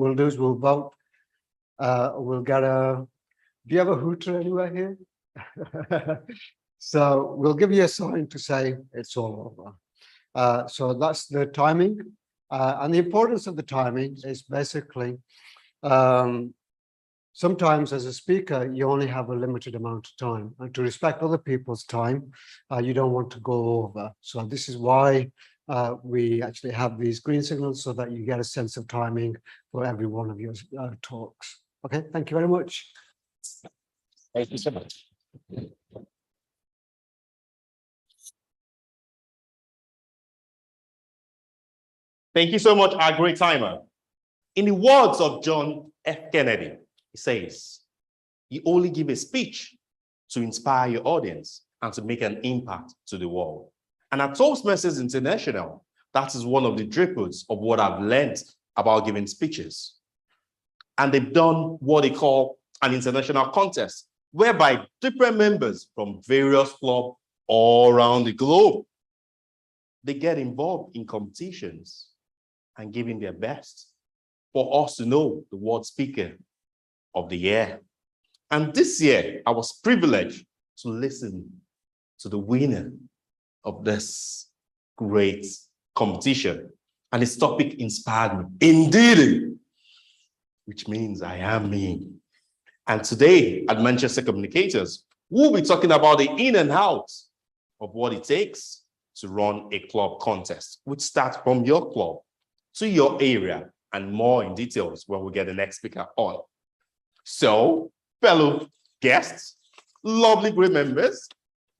we'll do is we'll vote. We'll get a, do you have a hooter anywhere here? So we'll give you a sign to say it's all over. So that's the timing. And the importance of the timing is basically, sometimes as a speaker, you only have a limited amount of time. And to respect other people's time, you don't want to go over. So this is why we actually have these green signals so that you get a sense of timing for every one of your talks. Okay, thank you very much. Thank you so much. Thank you so much, our great timer. In the words of John F. Kennedy, he says, you only give a speech to inspire your audience and to make an impact to the world. And at Toastmasters International, that is one of the driples of what I've learned about giving speeches. And they've done what they call an international contest, whereby different members from various clubs all around the globe, they get involved in competitions and giving their best for us to know the world speaker of the year. And this year, I was privileged to listen to the winner of this great competition. And his topic inspired me, indeed, which means I am me. And today at Manchester Communicators, we'll be talking about the in and out of what it takes to run a club contest, which starts from your club to your area, and more in details when we get the next speaker on. So, fellow guests, lovely great members,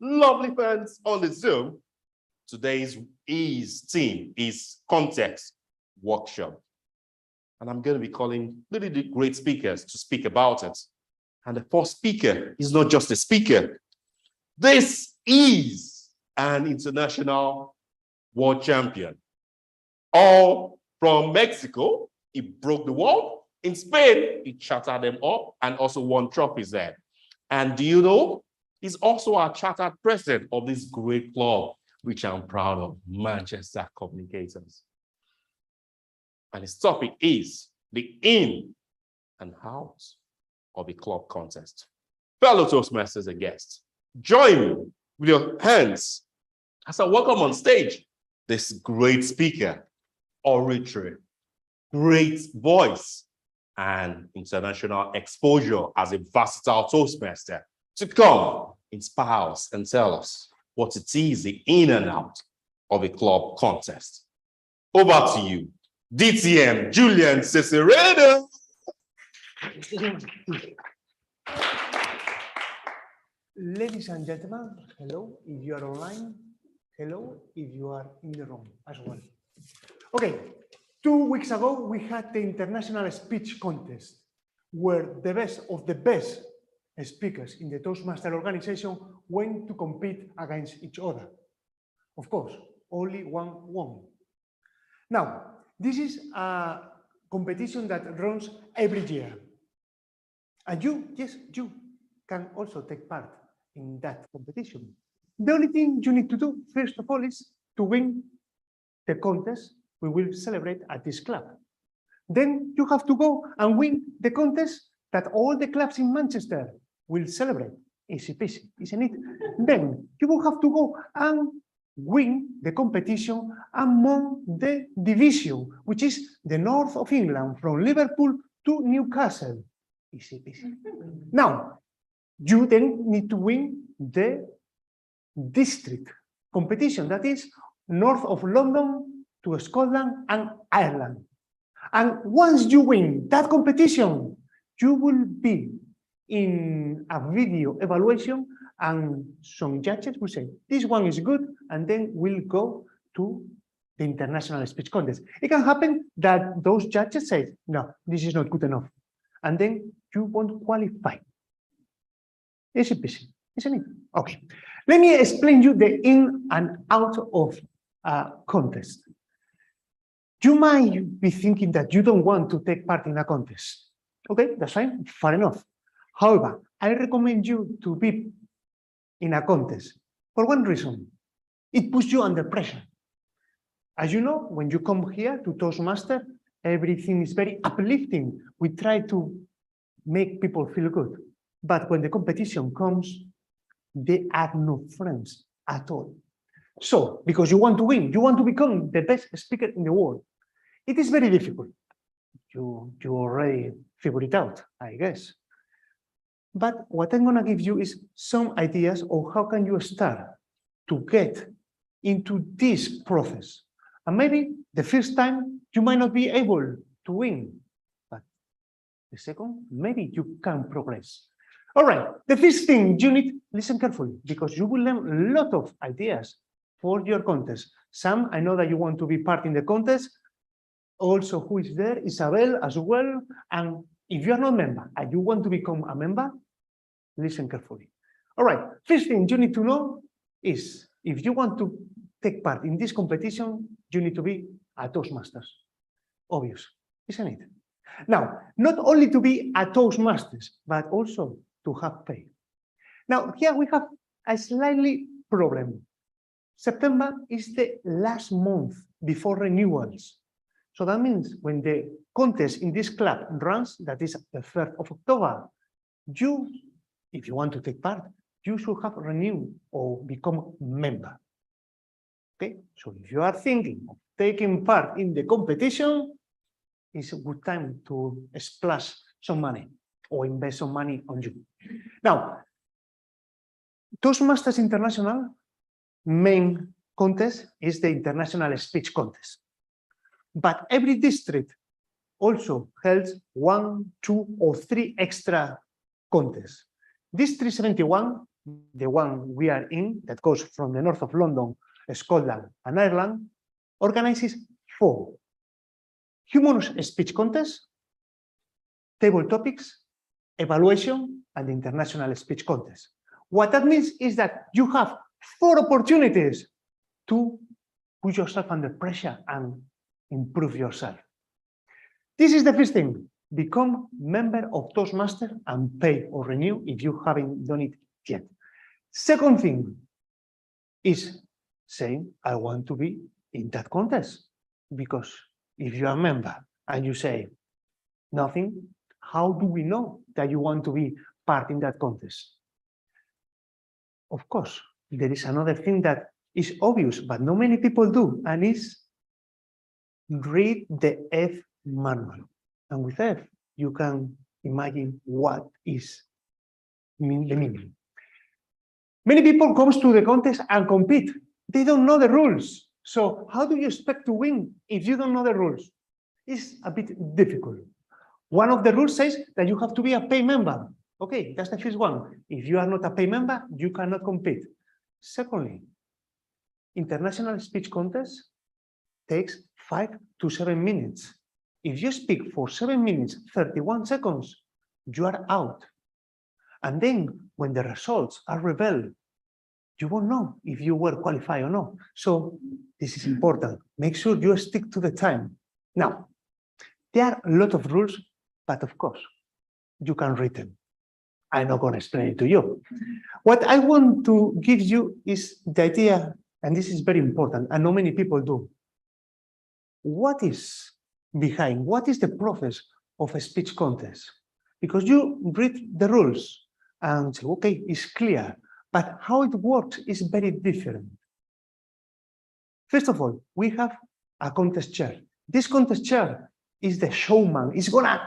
lovely fans on the Zoom, today's theme is Context Workshop. And I'm going to be calling really great speakers to speak about it. And the first speaker is not just a speaker. This is an international world champion. All from Mexico, he broke the world. In Spain, he chartered them up and also won trophies there. And do you know, he's also our chartered president of this great club, which I'm proud of, Manchester Communicators. And his topic is the in and out of a club contest. Fellow Toastmasters and guests, join me with your hands as I welcome on stage this great speaker, oratory, great voice, and international exposure as a versatile Toastmaster to come, inspire us, and tell us what it is, the in and out of a club contest. Over to you, DTM Julian Cicerino. Ladies and gentlemen, hello if you are online, hello if you are in the room as well. Okay, 2 weeks ago we had the International Speech Contest where the best of the best speakers in the Toastmaster organization went to compete against each other. Of course, only one won. Now, this is a competition that runs every year. And you, yes, you can also take part in that competition. The only thing you need to do, first of all, is to win the contest we will celebrate at this club. Then you have to go and win the contest that all the clubs in Manchester will celebrate. Easy peasy, isn't it? Then you will have to go and win the competition among the division, which is the north of England, from Liverpool to Newcastle. Easy peasy. Now, you then need to win the district competition, that is north of London to Scotland and Ireland. And once you win that competition, you will be in a video evaluation, and some judges will say, this one is good, and then we'll go to the International Speech Contest. It can happen that those judges say, no, this is not good enough. And then you won't qualify. Easy peasy, isn't it? Okay. Let me explain you the in and out of a contest. You might be thinking that you don't want to take part in a contest. Okay, that's fine, fair enough. However, I recommend you to be in a contest for one reason. It puts you under pressure. As you know, when you come here to Toastmaster, everything is very uplifting. We try to make people feel good. But when the competition comes, they are no friends at all. So, because you want to win, you want to become the best speaker in the world. It is very difficult. You already figured it out, I guess. But what I'm going to give you is some ideas of how can you start to get into this process. And maybe the first time you might not be able to win, but the second, maybe you can progress. All right, the first thing you need, listen carefully, because you will learn a lot of ideas for your contest. Some, I know that you want to be part in the contest. Also, who is there? Isabel as well. And if you are not a member and you want to become a member, listen carefully. All right, first thing you need to know is if you want to take part in this competition, you need to be a Toastmasters. Obvious, isn't it? Now, not only to be a Toastmasters, but also to have pay. Now, here we have a slightly problem. September is the last month before renewals. So that means when the contest in this club runs, that is the 3rd of October, you, if you want to take part, you should have renewed or become a member. Okay, so if you are thinking of taking part in the competition, it's a good time to splash some money or invest some money on you. Now, Toastmasters International main contest is the International Speech Contest. But every district also holds 1, 2, or 3 extra contests. District 71, the one we are in, that goes from the north of London, Scotland, and Ireland, organizes 4 humorous speech contests, table topics, evaluation, and the International Speech Contest. What that means is that you have 4 opportunities to put yourself under pressure and improve yourself. This is the first thing. Become member of Toastmasters and pay or renew if you haven't done it yet. Second thing is saying, I want to be in that contest. Because if you are a member and you say nothing, how do we know that you want to be part in that contest? Of course, there is another thing that is obvious, but not many people do, and is read the F manual. And with F, you can imagine what is the meaning. Many people come to the contest and compete. They don't know the rules. So how do you expect to win if you don't know the rules? It's a bit difficult. One of the rules says that you have to be a pay member. Okay, that's the first one. If you are not a pay member, you cannot compete. Secondly, international speech contest takes 5 to 7 minutes. If you speak for 7 minutes, 31 seconds, you are out. And then when the results are revealed, you won't know if you were qualified or not. So this is important. Make sure you stick to the time. Now, there are a lot of rules, but of course, you can read them. I'm not going to explain it to you. What I want to give you is the idea, and this is very important, and not many people do. What is behind? What is the process of a speech contest? Because you read the rules and say, okay, it's clear, but how it works is very different. First of all, we have a contest chair. This contest chair is the showman. It's going to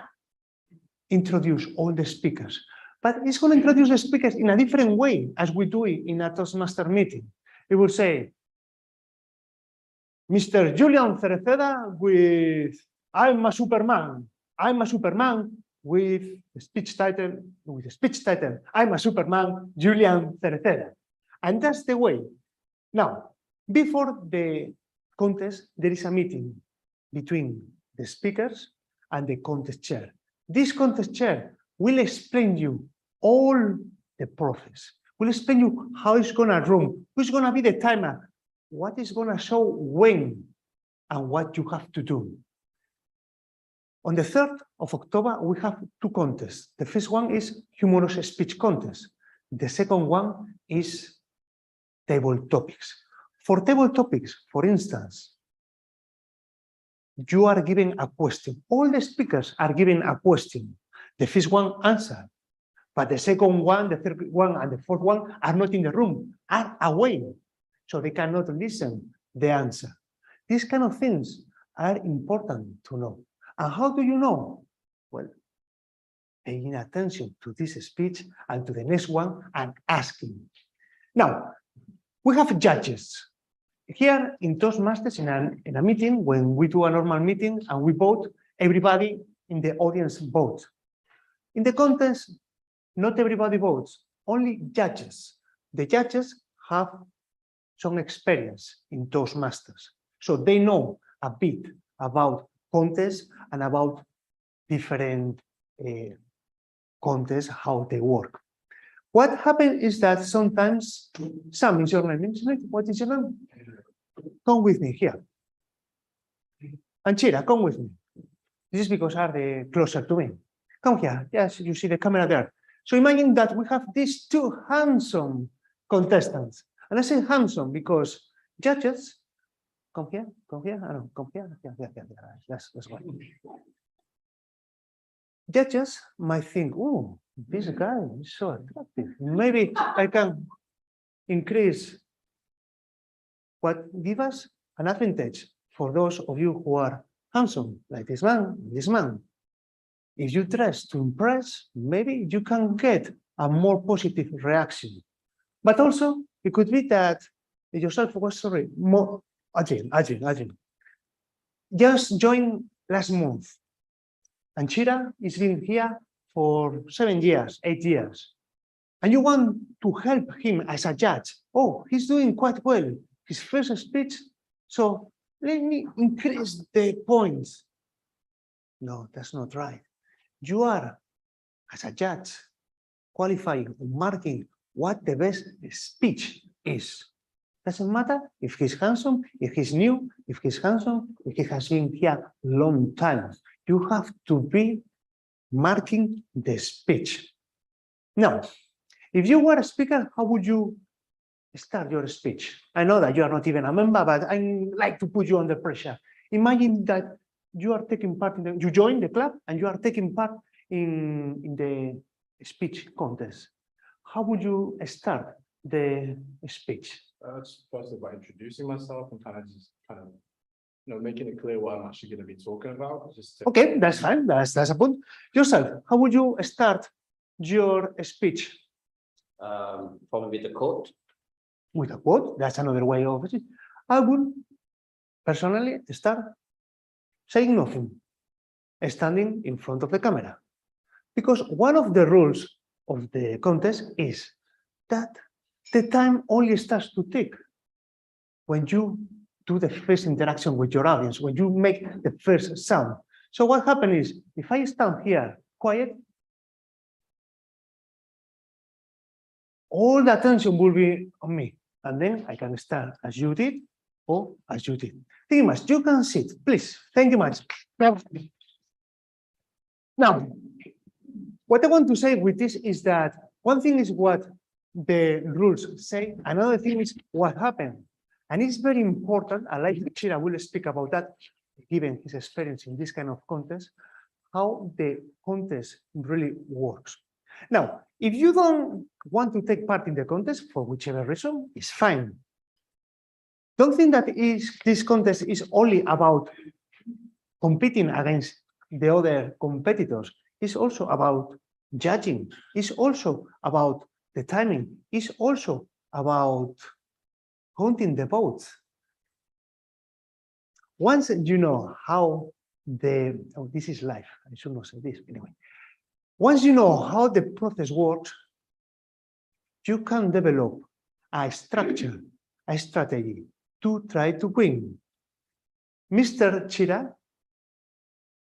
introduce all the speakers, but it's going to introduce the speakers in a different way as we do it in a Toastmaster meeting. It will say, Mr. Julian Cereceda with I'm a Superman. I'm a Superman with the speech title, I'm a Superman, Julian Cereceda. And that's the way. Now, before the contest, there is a meeting between the speakers and the contest chair. This contest chair will explain you all the process. Will explain you how it's going to run, who's going to be the timer, what is going to show when, and what you have to do. On the 3rd of October, we have 2 contests. The first one is humorous speech contest. The second one is table topics. For table topics, for instance, you are giving a question. All the speakers are giving a question. The first one answer, but the second one, the third one, and the fourth one are not in the room, are away. So they cannot listen the answer. These kind of things are important to know. And how do you know? Well, paying attention to this speech and to the next one and asking. Now, we have judges. Here in Toastmasters, in a meeting, when we do a normal meeting and we vote, everybody in the audience votes. In the contest, not everybody votes, only judges. The judges have some experience in Toastmasters, so they know a bit about contests and about different contests, how they work. What happens is that sometimes, Sam, is your name? What is your name? Come with me here. And Chira, come with me. This is because are the closer to me. Come here. Yes, you see the camera there. So imagine that we have these two handsome contestants. And I say handsome because judges, come here, come here, I don't, come here, that's right. Judges might think, oh, this guy is so attractive. Maybe I can increase what give us an advantage for those of you who are handsome, like this man, this man. If you dress to impress, maybe you can get a more positive reaction. But also, it could be that yourself was, sorry, more, Ajin. Just joined last month. And Chira is been here for 7 years, 8 years. And you want to help him as a judge. Oh, he's doing quite well. His first speech. So let me increase the points. No, that's not right. You are, as a judge, qualifying, marking what the best speech is. Doesn't matter if he's handsome, if he's new, if he's handsome, if he has been here a long time. You have to be marking the speech. Now, if you were a speaker, how would you start your speech? I know that you are not even a member, but I like to put you under pressure. Imagine that you are taking part in you join the club and you are taking part in the speech contest. How would you start the speech? Just firstly by introducing myself and kind of making it clear what I'm actually going to be talking about. Okay, that's fine. That's a point. Yourself, how would you start your speech? Probably with a quote. With a quote. That's another way of it. I would personally start saying nothing, standing in front of the camera. Because one of the rules of the contest is that the time only starts to tick when you do the first interaction with your audience, when you make the first sound. So what happens is, if I stand here quiet, all the attention will be on me. And then I can start as you did or as you did. Thank you much. You can sit, please. Thank you much. Now, what I want to say with this is that one thing is what the rules say, another thing is what happened. And it's very important, I like Chira will speak about that, given his experience in this kind of contest, how the contest really works. Now, if you don't want to take part in the contest for whichever reason, it's fine. Don't think that this contest is only about competing against the other competitors. It's also about judging. It's also about the timing. It's also about counting the votes. Once you know how this is live, I should not say this anyway. Once you know how the process works, you can develop a structure, a strategy to try to win. Mr. Chira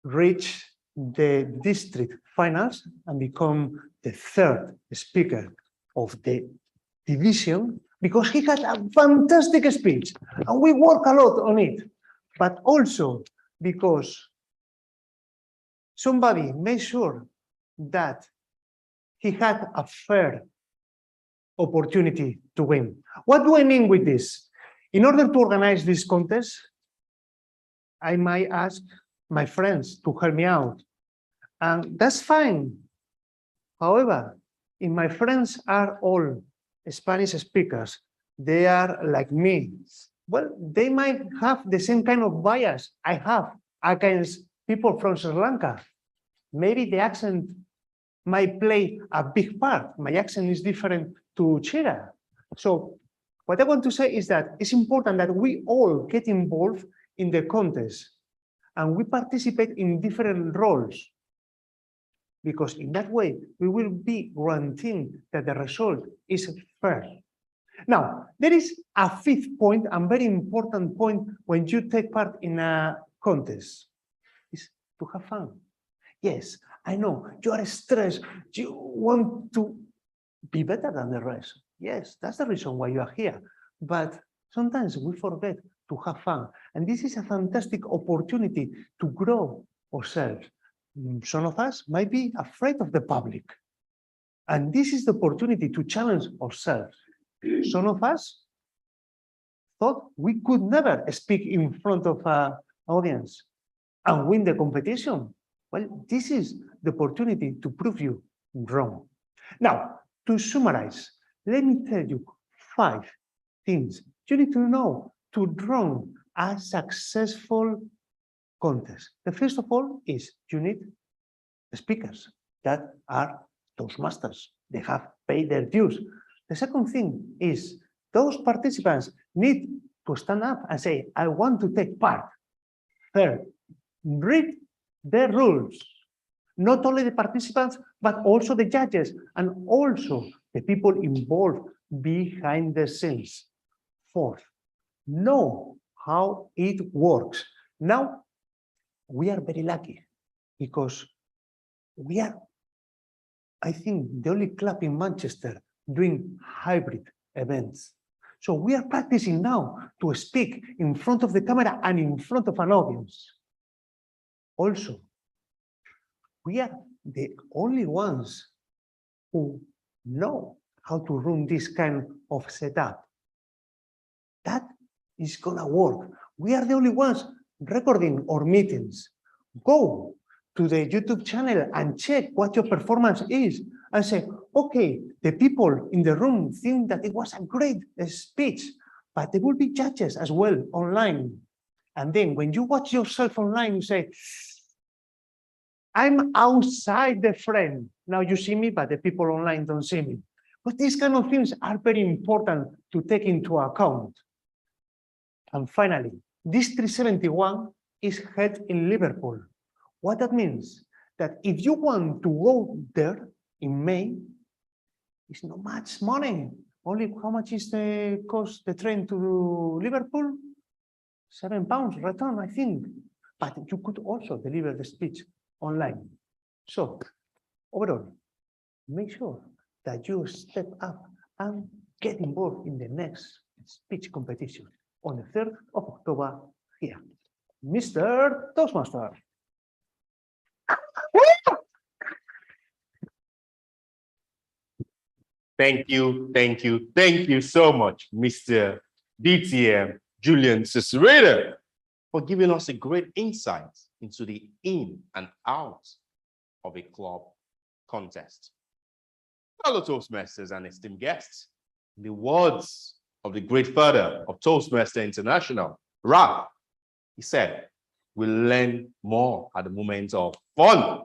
reached the district finals and become the third speaker of the division because he had a fantastic speech and we work a lot on it, but also because somebody made sure that he had a fair opportunity to win. What do I mean with this? In order to organize this contest, I might ask my friends to help me out. And that's fine. However, if my friends are all Spanish speakers, they are like me, well, they might have the same kind of bias I have against people from Sri Lanka. Maybe the accent might play a big part. My accent is different to Chira. So what I want to say is that it's important that we all get involved in the contest and we participate in different roles, because in that way we will be guaranteeing that the result is fair. Now, there is a fifth point, and very important point when you take part in a contest, is to have fun. Yes, I know you are stressed, you want to be better than the rest. Yes, that's the reason why you are here. But sometimes we forget to have fun. And this is a fantastic opportunity to grow ourselves. Some of us might be afraid of the public. And this is the opportunity to challenge ourselves. Some of us thought we could never speak in front of an audience and win the competition. Well, this is the opportunity to prove you wrong. Now, to summarize, let me tell you 5 things you need to know to run a successful contest. The first of all is you need speakers that are Toastmasters. They have paid their dues. The second thing is those participants need to stand up and say, I want to take part. Third, read the rules. Not only the participants, but also the judges and also the people involved behind the scenes. Fourth, know how it works. Now, we are very lucky because we are, I think, the only club in Manchester doing hybrid events. So we are practicing now to speak in front of the camera and in front of an audience. Also, we are the only ones who know how to run this kind of setup. That is gonna work. We are the only ones recording our meetings. Go to the YouTube channel and check what your performance is and say, okay, the people in the room think that it was a great speech, but there will be judges as well online. And then when you watch yourself online, you say, I'm outside the frame. Now you see me, but the people online don't see me. But these kind of things are very important to take into account. And finally, this 371 is held in Liverpool. What that means? That if you want to go there in May, it's not much money. Only how much is the cost, the train to Liverpool? £7 return, I think. But you could also deliver the speech online. So overall, make sure that you step up and get involved in the next speech competition on the 3rd of October here. Mr. Toastmaster. Thank you so much, Mr. DTM Julian Cicereda, for giving us a great insight into the in and out of a club contest. Fellow Toastmasters and esteemed guests, in the words of the great father of Toastmaster International, Ralph, he said, we'll learn more at the moment of fun.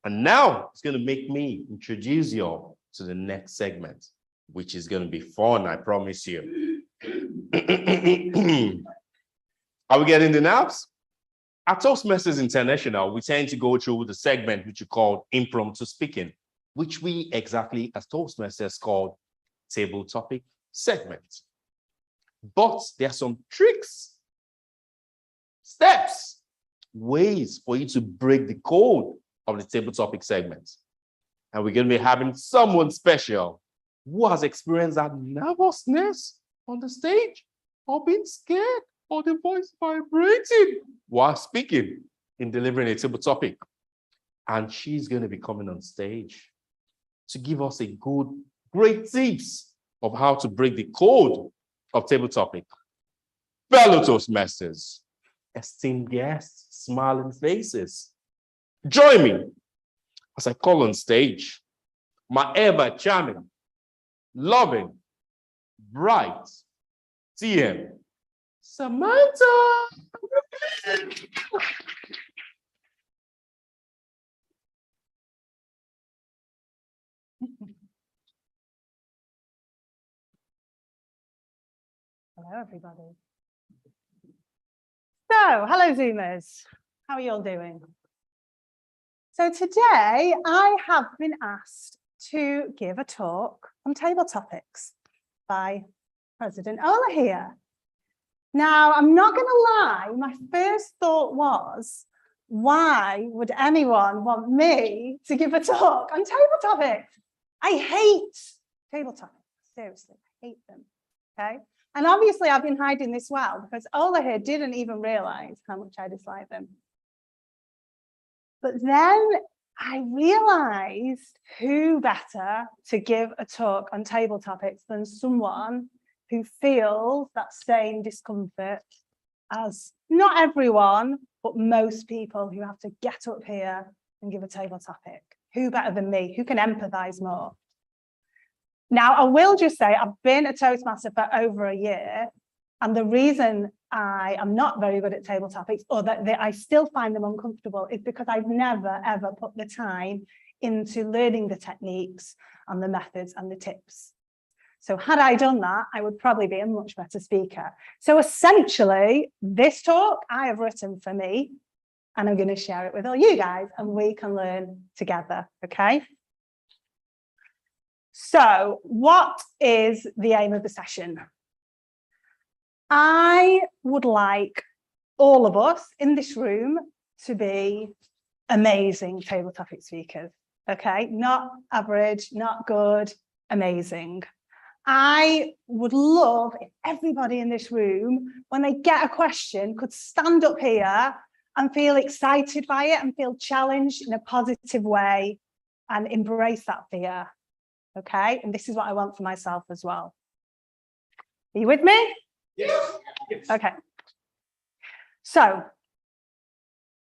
And now it's going to make me introduce you all to the next segment, which is going to be fun, I promise you. Are we getting the naps? At Toastmasters International, we tend to go through the segment which you call impromptu speaking, which we exactly as Toastmasters call table topic segment. But there are some tricks, steps, ways for you to break the code of the table topic segment. And we're going to be having someone special who has experienced that nervousness on the stage, or being scared, or the voice vibrating while speaking in delivering a table topic. And she's going to be coming on stage to give us a great tips of how to break the code of table topic. Fellow Toastmasters, esteemed guests, smiling faces. Join me as I call on stage my ever charming, loving, bright TM, Samantha. Hello, everybody. So, hello, Zoomers. How are you all doing? So today I have been asked to give a talk on table topics by President Ola here. Now, I'm not going to lie, my first thought was, why would anyone want me to give a talk on table topics? I hate table topics, seriously, I hate them, okay? And obviously I've been hiding this well because Ola here didn't even realize how much I dislike them. But then I realized who better to give a talk on table topics than someone who feels that same discomfort as not everyone, but most people who have to get up here and give a table topic. Who better than me? Who can empathize more? Now, I will just say I've been a Toastmaster for over a year, and the reason I am not very good at table topics, or that I still find them uncomfortable, is because I've never, ever put the time into learning the techniques and the methods and the tips. So had I done that, I would probably be a much better speaker. So essentially, this talk I have written for me, and I'm going to share it with all you guys, and we can learn together, okay? So what is the aim of the session? I would like all of us in this room to be amazing table topic speakers, okay? Not average, not good, amazing. I would love if everybody in this room, when they get a question, could stand up here and feel excited by it and feel challenged in a positive way and embrace that fear. Okay, and this is what I want for myself as well. Are you with me? Yes. Okay. So,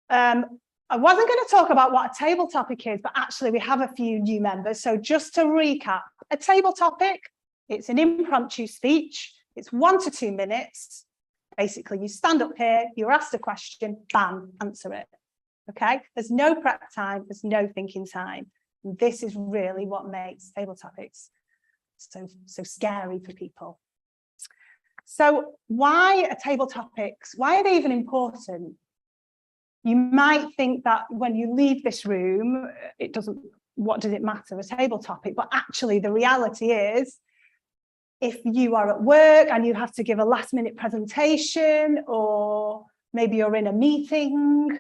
I wasn't going to talk about what a table topic is, but actually we have a few new members. So just to recap, a table topic, it's an impromptu speech. It's 1 to 2 minutes. Basically, you stand up here, you're asked a question, bam, answer it. Okay, there's no prep time, there's no thinking time. This is really what makes table topics so scary for people. So why are table topics? Why are they even important? You might think that when you leave this room, what does it matter, a table topic? But actually the reality is, if you are at work and you have to give a last-minute presentation, or maybe you're in a meeting,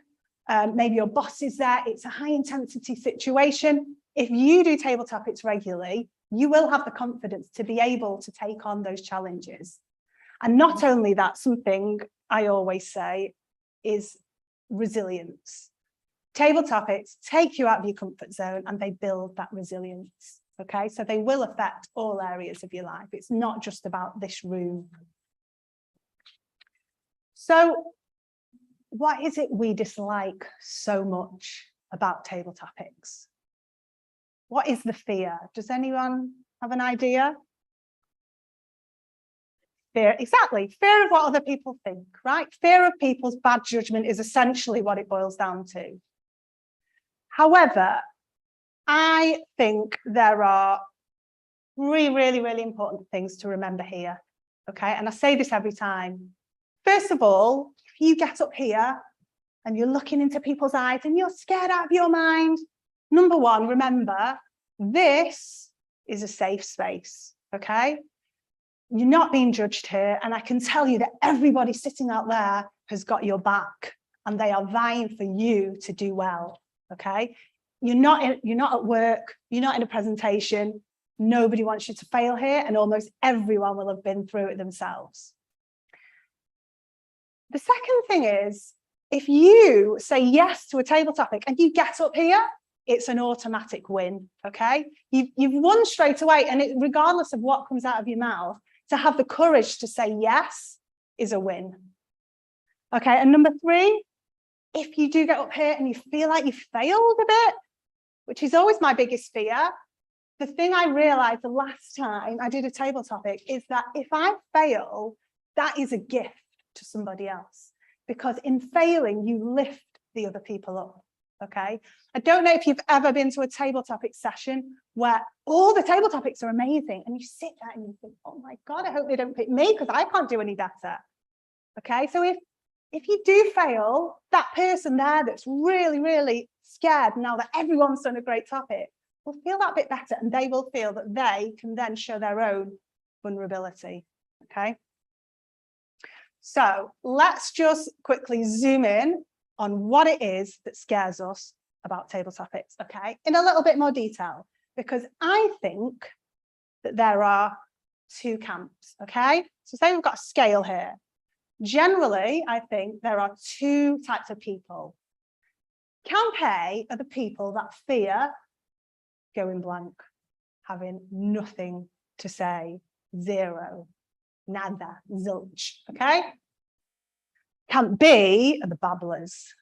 maybe your boss is there, it's a high-intensity situation. If you do table topics regularly, you will have the confidence to be able to take on those challenges. And not only that, something I always say is resilience. Table topics take you out of your comfort zone and they build that resilience. Okay, so they will affect all areas of your life. It's not just about this room. So what is it we dislike so much about table topics? What is the fear? Does anyone have an idea? Fear, exactly. Fear of what other people think, right? Fear of people's bad judgment is essentially what it boils down to. However, I think there are three really important things to remember here, okay? And I say this every time. First of all, if you get up here and you're looking into people's eyes and you're scared out of your mind, number one, remember, this is a safe space, okay? You're not being judged here, and I can tell you that everybody sitting out there has got your back and they are vying for you to do well, okay? You're not at work, you're not in a presentation, nobody wants you to fail here, and almost everyone will have been through it themselves. The second thing is, if you say yes to a table topic and you get up here, it's an automatic win, okay? You've won straight away, and regardless of what comes out of your mouth, to have the courage to say yes is a win. Okay, and number 3, if you do get up here and you feel like you failed a bit, which is always my biggest fear, the thing I realized the last time I did a table topic is that if I fail, that is a gift to somebody else, because in failing, you lift the other people up. Okay. I don't know if you've ever been to a table topic session where all the table topics are amazing and you sit there and you think, oh my God, I hope they don't pick me because I can't do any better. Okay. So if you do fail, that person there that's really, really scared now that everyone's done a great topic will feel that bit better, and they will feel that they can then show their own vulnerability. Okay. So let's just quickly zoom in on what it is that scares us about table topics, okay, in a little bit more detail, because I think that there are 2 camps, okay? So say we've got a scale here. Generally, I think there are 2 types of people. Camp A are the people that fear going blank, having nothing to say, 0, nada, zilch, okay? Camp B are the babblers.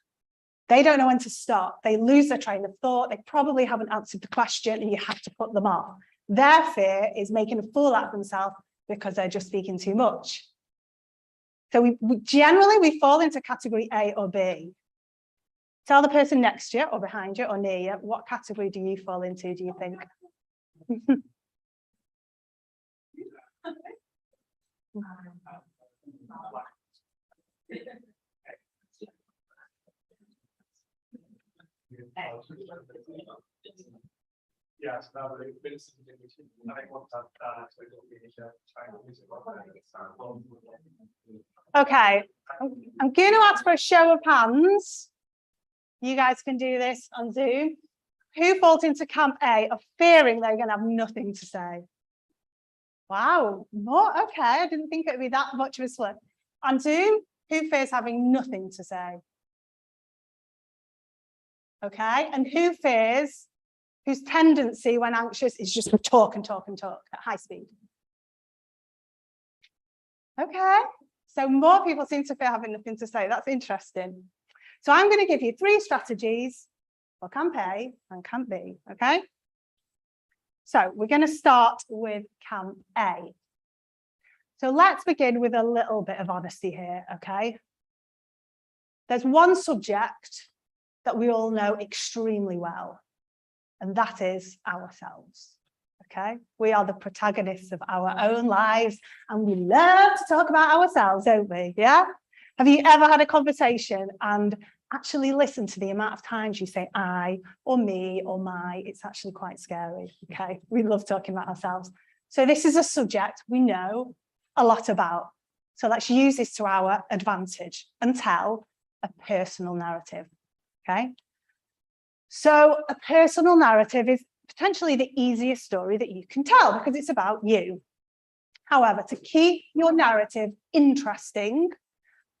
They don't know when to stop. They lose their train of thought. They probably haven't answered the question and you have to put them off. Their fear is making a fool out of themselves because they're just speaking too much. So we generally fall into category A or B. Tell the person next to you or behind you or near you, what category do you fall into, do you think? Yes, that would have been Okay, I'm going to ask for a show of hands. You guys can do this on Zoom. Who falls into camp A of fearing they're going to have nothing to say? Wow, more, okay, I didn't think it would be that much of a split. On Zoom, who fears having nothing to say? Okay, and who fears, whose tendency when anxious is just to talk and talk and talk at high speed? Okay, so more people seem to fear having nothing to say. That's interesting. So I'm going to give you 3 strategies for camp A and camp B, okay? So we're going to start with camp A. So let's begin with a little bit of honesty here, okay? There's one subject that we all know extremely well, and that is ourselves, okay? We are the protagonists of our own lives, and we love to talk about ourselves, don't we? Yeah? Have you ever had a conversation and actually listen to the amount of times you say I or me or my? It's actually quite scary, okay? We love talking about ourselves. So this is a subject we know a lot about. So let's use this to our advantage and tell a personal narrative, okay? So a personal narrative is potentially the easiest story that you can tell because it's about you. However, to keep your narrative interesting,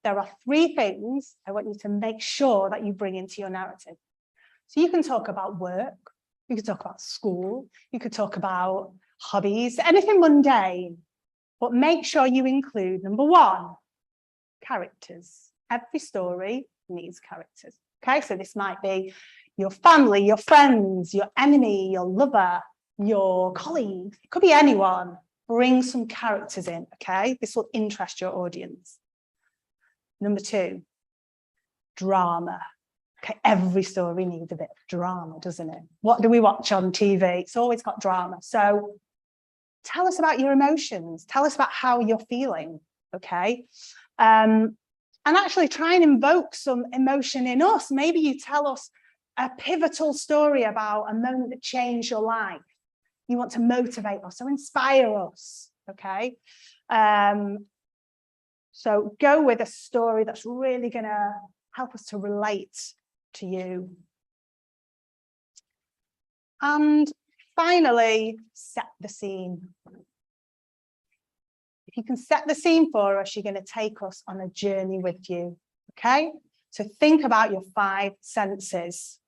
there are 3 things I want you to make sure that you bring into your narrative. So you can talk about work, you could talk about school, you could talk about hobbies, anything mundane, but make sure you include, number 1, characters. Every story needs characters. Okay, so this might be your family, your friends, your enemy, your lover, your colleagues. It could be anyone. Bring some characters in, okay? This will interest your audience. Number 2, drama. Okay, every story needs a bit of drama, doesn't it? What do we watch on TV? It's always got drama. So tell us about your emotions. Tell us about how you're feeling, okay? And actually try and invoke some emotion in us. Maybe you tell us a pivotal story about a moment that changed your life. You want to motivate us or inspire us, okay? So go with a story that's really going to help us to relate to you. And finally, set the scene. If you can set the scene for us, you're going to take us on a journey with you, okay? So think about your 5 senses.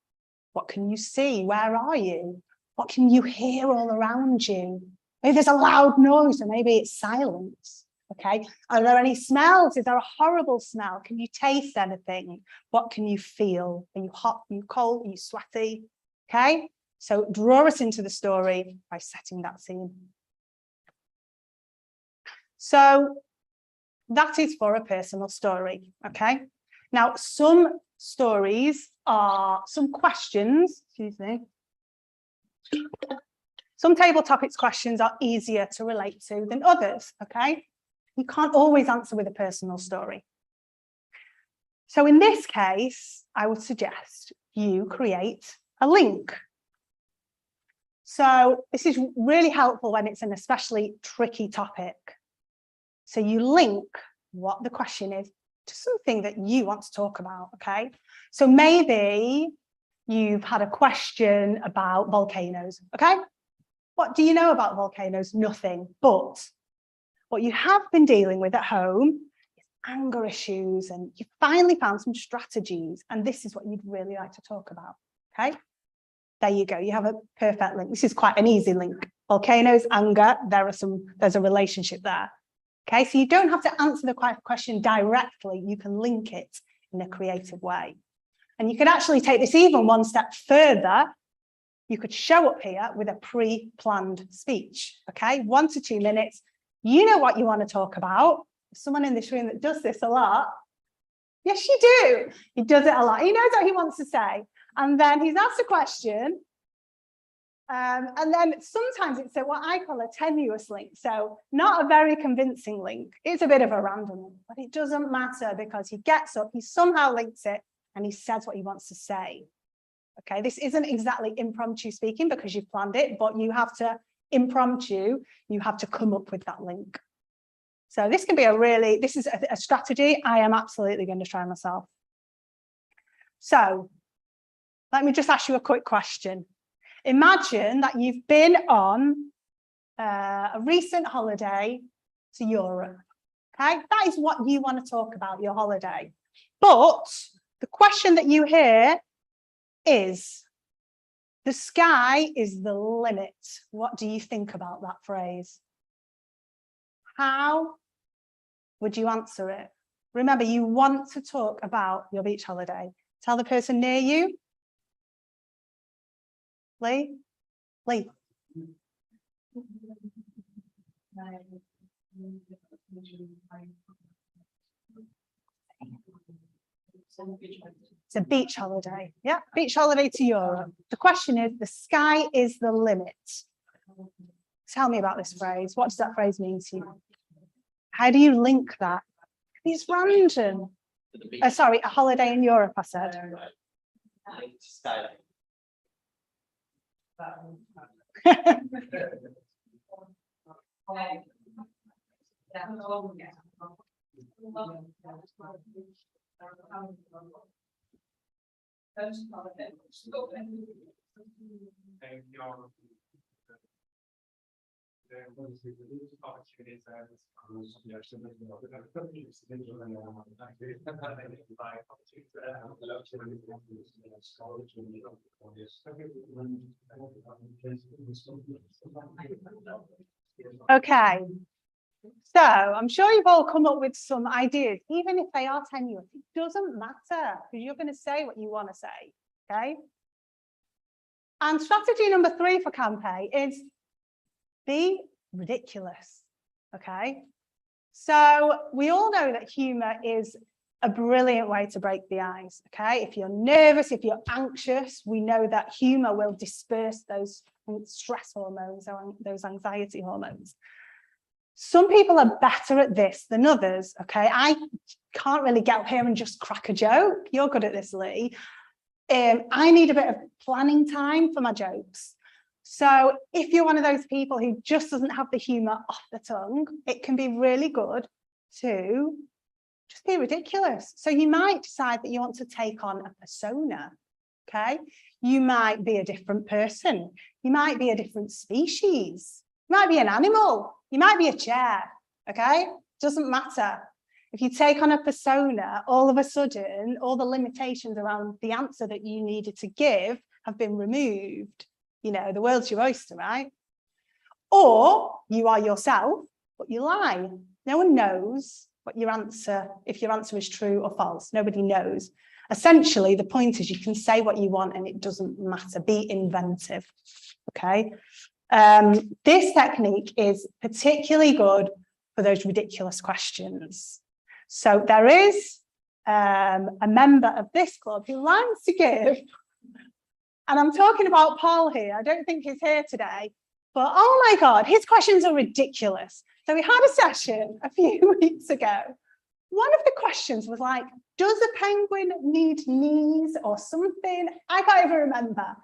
What can you see? Where are you? What can you hear all around you? Maybe there's a loud noise, or maybe it's silence. Okay. Are there any smells? Is there a horrible smell? Can you taste anything? What can you feel? Are you hot? Are you cold? Are you sweaty? Okay. So draw us into the story by setting that scene. So that is for a personal story. Okay. Now, some stories are, some questions, excuse me, some table topics questions are easier to relate to than others. Okay. You can't always answer with a personal story. So in this case, I would suggest you create a link. So this is really helpful when it's an especially tricky topic. So you link what the question is to something that you want to talk about, okay? So maybe you've had a question about volcanoes, okay? What do you know about volcanoes? Nothing, but what you have been dealing with at home is anger issues, and you finally found some strategies, and this is what you'd really like to talk about, okay? There you go, you have a perfect link. This is quite an easy link. Volcanoes, anger, there's a relationship there. Okay, so you don't have to answer the question directly, you can link it in a creative way. And you can actually take this even one step further. You could show up here with a pre-planned speech, okay? 1 to 2 minutes. You know what you want to talk about. There's someone in this room that does this a lot. Yes, you do. He does it a lot. He knows what he wants to say. And then he's asked a question. And then sometimes it's what I call a tenuous link. So not a very convincing link. It's a bit of a random link, but it doesn't matter because he gets up, he somehow links it, and he says what he wants to say. Okay, this isn't exactly impromptu speaking because you've planned it, but you have to impromptu, you have to come up with that link. So this can be this is a strategy I am absolutely going to try myself. So let me just ask you a quick question. Imagine that you've been on a recent holiday to Europe, okay? That is what you want to talk about, your holiday. But the question that you hear is, the sky is the limit. What do you think about that phrase? How would you answer it? Remember, you want to talk about your beach holiday. Tell the person near you. Lee? Lee. It's a beach holiday. Yeah, beach holiday to Europe. The question is, the sky is the limit. Tell me about this phrase. What does that phrase mean to you? How do you link that? It's random. Sorry, a holiday in Europe, I said. Okay, so I'm sure you've all come up with some ideas, even if they are tenuous. It doesn't matter because you're going to say what you want to say, okay? And strategy number 3 for campaign is be ridiculous, okay? So we all know that humor is a brilliant way to break the ice, okay? If you're nervous, if you're anxious, we know that humor will disperse those stress hormones or those anxiety hormones. Some people are better at this than others, okay? I can't really get up here and just crack a joke. You're good at this, Lee. I need a bit of planning time for my jokes. So if you're one of those people who just doesn't have the humor off the tongue, it can be really good to just be ridiculous. So you might decide that you want to take on a persona, okay? You might be a different person. You might be a different species. You might be an animal. You might be a chair, okay? Doesn't matter. If you take on a persona, all of a sudden, all the limitations around the answer that you needed to give have been removed. You know, the world's your oyster, right? Or you are yourself but you lie. No one knows what your answer, if your answer is true or false. Nobody knows. Essentially, the point is you can say what you want and it doesn't matter. Be inventive. Okay. This technique is particularly good for those ridiculous questions. So there is a member of this club who likes to give, and I'm talking about Paul here. I don't think he's here today, but oh my God, his questions are ridiculous. So we had a session a few weeks ago. One of the questions was like, does a penguin need knees or something? I can't even remember.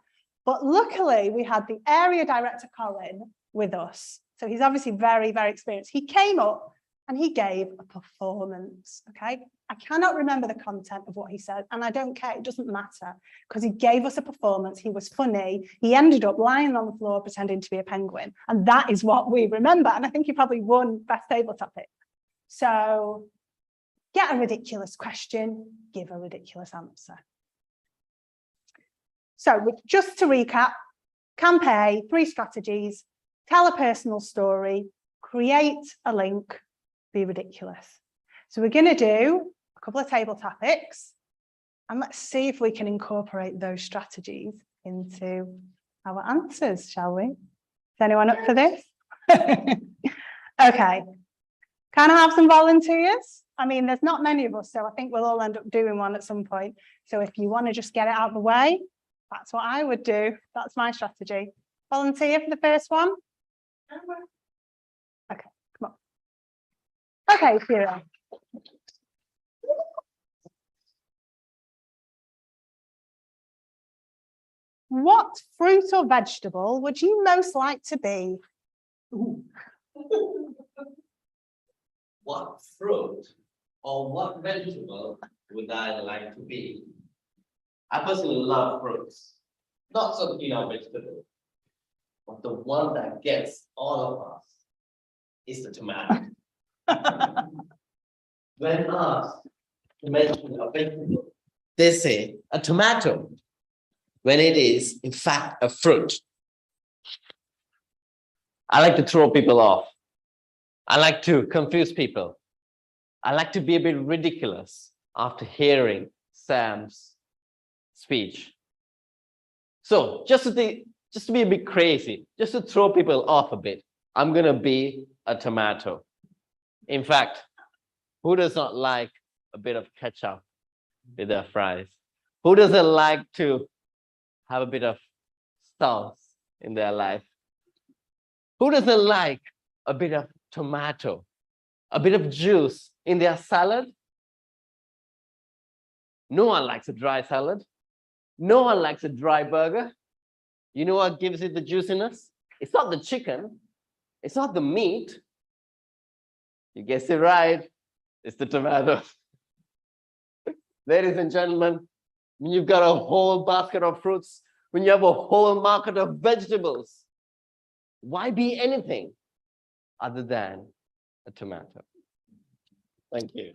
But luckily, we had the area director, Colin, with us. So he's obviously very, very experienced. He came up and he gave a performance, okay? I cannot remember the content of what he said, and I don't care, it doesn't matter, because he gave us a performance, he was funny, he ended up lying on the floor pretending to be a penguin, and that is what we remember, and I think he probably won Best Table Topic. So get a ridiculous question, give a ridiculous answer. So just to recap, campaign, 3 strategies: tell a personal story, create a link, be ridiculous. So we're going to do a couple of table topics, and let's see if we can incorporate those strategies into our answers, shall we? Is anyone up for this? Okay. Can I have some volunteers? I mean, there's not many of us, so I think we'll all end up doing one at some point. So if you want to just get it out of the way, that's what I would do. That's my strategy. Volunteer for the first one? Okay, come on. Okay, Kira. What fruit or vegetable would you most like to be? What fruit or what vegetable would I like to be? I personally love fruits, not so keen on vegetables, but the one that gets all of us is the tomato. When asked to mention a vegetable, they say a tomato, when it is in fact a fruit. I like to throw people off. I like to confuse people. I like to be a bit ridiculous after hearing Sam's speech. So just to be a bit crazy, just to throw people off a bit, I'm gonna be a tomato. In fact, who does not like a bit of ketchup with their fries? Who doesn't like to have a bit of sauce in their life? Who doesn't like a bit of tomato, a bit of juice in their salad? No one likes a dry salad. No one likes a dry burger. You know what gives it the juiciness? It's not the chicken. It's not the meat. You guessed it right. It's the tomato. Ladies and gentlemen, when you've got a whole basket of fruits, when you have a whole market of vegetables, why be anything other than a tomato? Thank you.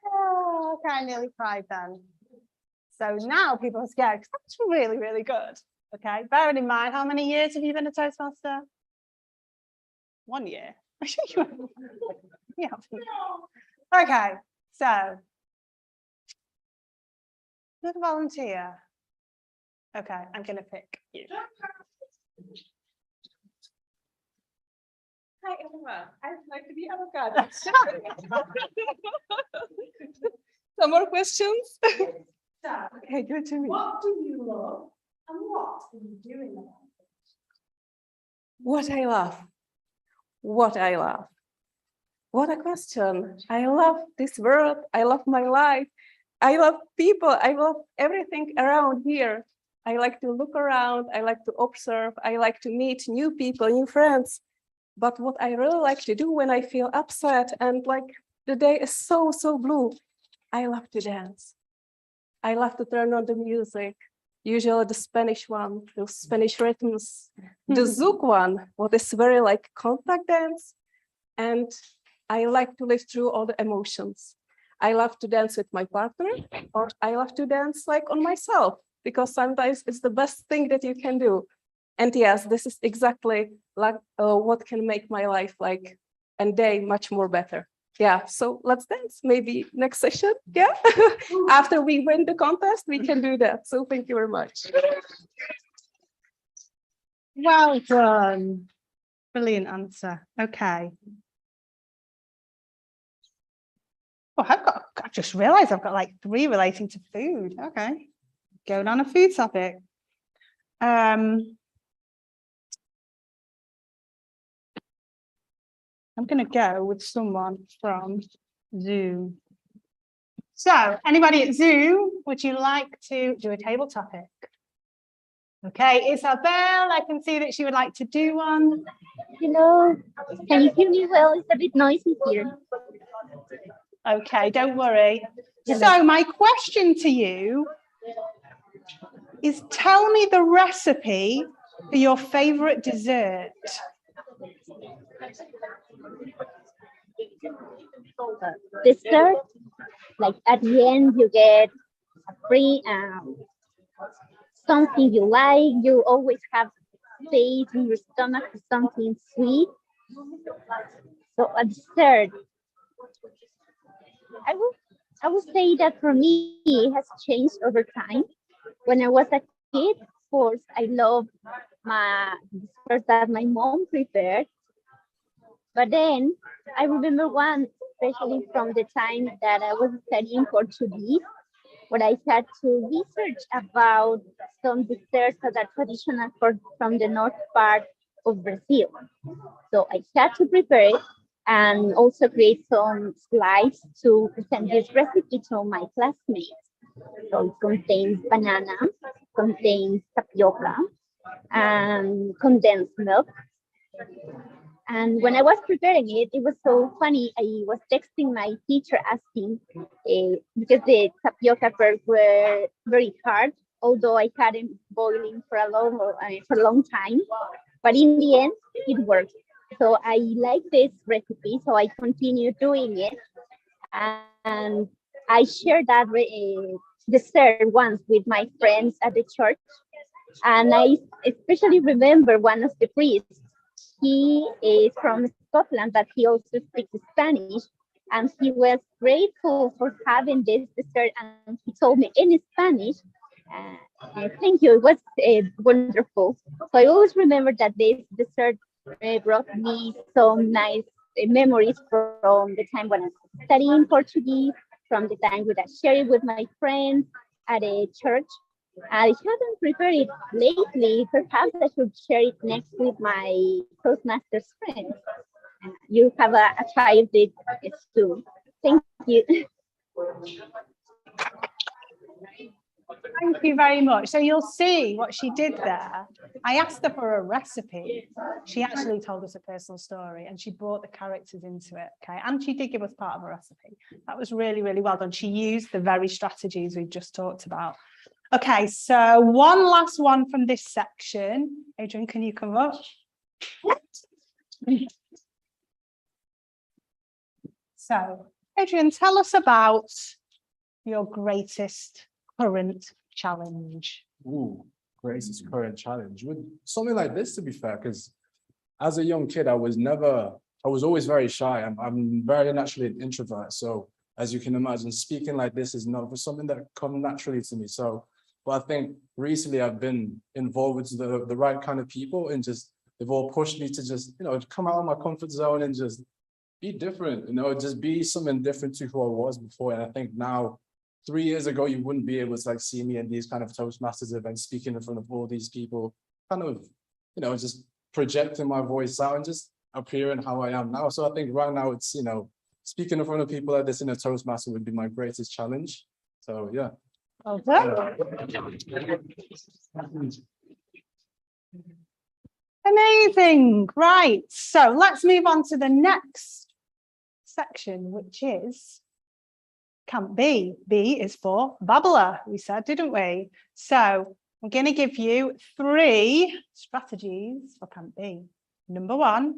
Oh, okay, I nearly cried then. So now people are scared because that's really, really good. Okay, bearing in mind, how many years have you been a Toastmaster? 1 year. Yeah. Okay, so another volunteer. Okay, I'm going to pick you. Hi everyone, I'd like to be avocado. Some more questions? Okay, good to me. What do you love And what are you doing about it? What I love. What I love. What a question. I love this world. I love my life. I love people. I love everything around here. I like to look around. I like to observe. I like to meet new people, new friends. But what I really like to do when I feel upset and like the day is so blue, I love to dance. I love to turn on the music, usually the Spanish one, those Spanish rhythms, the Zouk one, what is very like contact dance. And I like to live through all the emotions. I love to dance with my partner, or I love to dance like on myself, because sometimes it's the best thing that you can do. And yes, this is exactly like what can make my life like and day much more better. Yeah, so let's dance. Maybe next session. Yeah, after we win the contest, we can do that. So thank you very much. Well done. Brilliant answer. Okay. Oh, I've just realized I've got like 3 relating to food. Okay. Going on a food topic. I'm going to go with someone from Zoom. So, anybody at Zoom, would you like to do a table topic? Okay, Isabel, I can see that she would like to do one. Hello, can you hear me well? It's a bit noisy here. Okay, don't worry. So, my question to you is tell me the recipe for your favorite dessert. Dessert, like at the end you get a free something you like. You always have space in your stomach for something sweet. So a dessert, I will say that for me it has changed over time. When I was a kid, of course, I loved my dessert that my mom prepared. But then I remember one, especially from the time that I was studying Portuguese, where I had to research about some desserts that are traditional from the north part of Brazil. So I had to prepare it and also create some slides to present this recipe to my classmates. So it contains banana, contains tapioca, and condensed milk. And when I was preparing it, it was so funny. I was texting my teacher asking, because the tapioca pearls were very hard, although I had them boiling for a long time. But in the end, it worked. So I like this recipe, so I continue doing it. And I shared that dessert once with my friends at the church. And I especially remember one of the priests. He is from Scotland, but he also speaks Spanish. And he was grateful for having this dessert. And he told me in Spanish, thank you, it was wonderful. So I always remember that this dessert brought me some nice memories from the time when I was studying Portuguese, from the time when I shared it with my friends at a church. I haven't prepared it lately. Perhaps I should share it next with my Toastmasters friends. You have a try of it soon. Thank you. Thank you very much. So you'll see what she did there. I asked her for a recipe. She actually told us a personal story and she brought the characters into it. Okay. And she did give us part of a recipe. That was really, really well done. She used the very strategies we've just talked about. Okay, so one last one from this section. Adrian, can you come up? So, Adrian, tell us about your greatest current challenge. Ooh, greatest current challenge. With something like this, to be fair, because as a young kid, I was always very shy. I'm very naturally an introvert. So as you can imagine, speaking like this is not something that comes naturally to me. So, but I think recently I've been involved with the right kind of people, and just they've all pushed me to just, come out of my comfort zone and just be different, just be something different to who I was before. And I think now, 3 years ago, you wouldn't be able to see me in these kind of Toastmasters events, speaking in front of all these people, kind of, just projecting my voice out and just appearing how I am now. So I think right now it's, speaking in front of people like this in a Toastmaster would be my greatest challenge. So yeah. Well done. Amazing. Right. So let's move on to the next section, which is Camp B. B is for babbler, we said, didn't we? So I'm going to give you 3 strategies for Camp B. Number 1,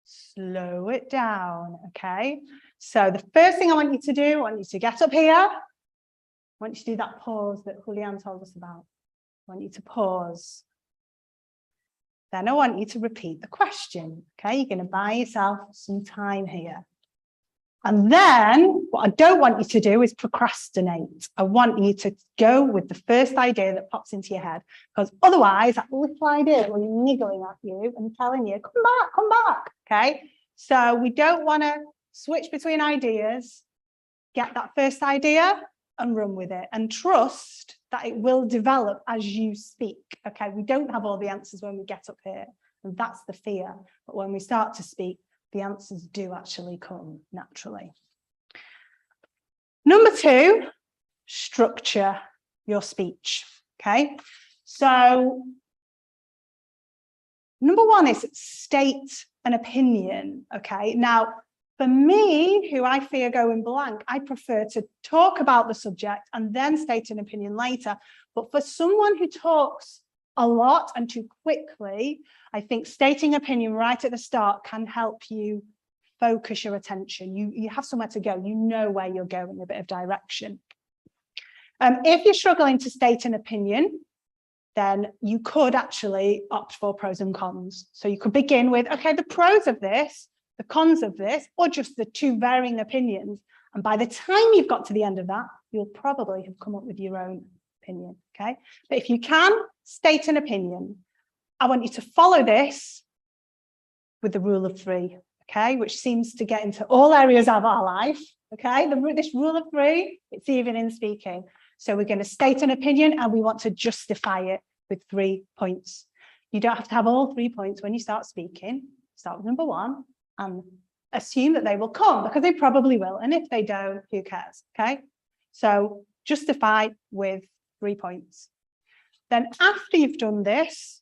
slow it down. Okay. So the first thing I want you to do, I want you to get up here. I want you to do that pause that Julian told us about. I want you to pause. Then I want you to repeat the question. Okay, you're going to buy yourself some time here. And then what I don't want you to do is procrastinate. I want you to go with the first idea that pops into your head, because otherwise that little idea will be niggling at you and telling you, come back. Okay, so we don't want to switch between ideas. Get that first idea and run with it, and trust that it will develop as you speak. Okay, we don't have all the answers when we get up here, and that's the fear. But when we start to speak, the answers do actually come naturally. Number 2, structure your speech. Okay, so number 1 is state an opinion. Okay, now for me, who I fear going blank, I prefer to talk about the subject and then state an opinion later. But for someone who talks a lot and too quickly, I think stating opinion right at the start can help you focus your attention. You have somewhere to go, you know where you're going, a bit of direction. If you're struggling to state an opinion, then you could actually opt for pros and cons. So you could begin with, okay, the pros of this, the cons of this, or just the 2 varying opinions. And by the time you've got to the end of that, you'll probably have come up with your own opinion, okay? But if you can state an opinion, I want you to follow this with the rule of 3, okay? Which seems to get into all areas of our life, okay? This rule of 3, it's even in speaking. So we're going to state an opinion and we want to justify it with 3 points. You don't have to have all 3 points when you start speaking. Start with number 1 and assume that they will come, because they probably will. And if they don't, who cares? Okay. So justify with 3 points. Then after you've done this,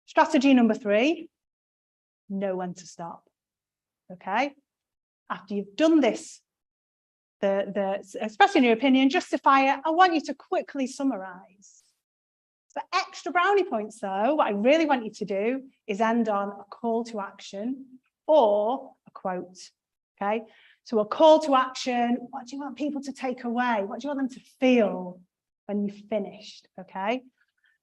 strategy number 3, know when to stop. Okay. After you've done this, expressing your opinion, justify it, I want you to quickly summarize. For extra brownie points though, what I really want you to do is end on a call to action or a quote. Okay, so a call to action, what do you want people to take away? What do you want them to feel when you've finished? Okay,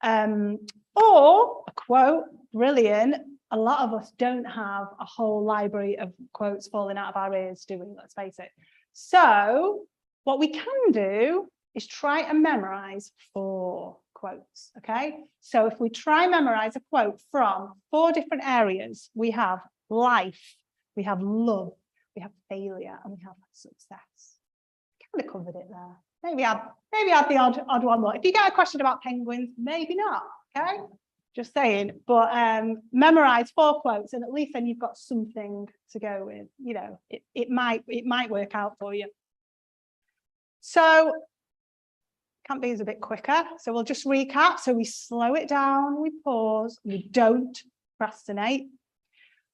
or a quote, brilliant. A lot of us don't have a whole library of quotes falling out of our ears, do we? Let's face it. So what we can do is try and memorize 4 quotes. Okay, so if we try and memorize a quote from 4 different areas, we have life, we have love, we have failure, and we have success. Kind of covered it there. Maybe add the odd one more. If you get a question about penguins, maybe not. Okay, just saying. But memorize 4 quotes, and at least then you've got something to go with. You know, it might work out for you. So can't be a bit quicker. So we'll just recap. So we slow it down, we pause, we don't procrastinate.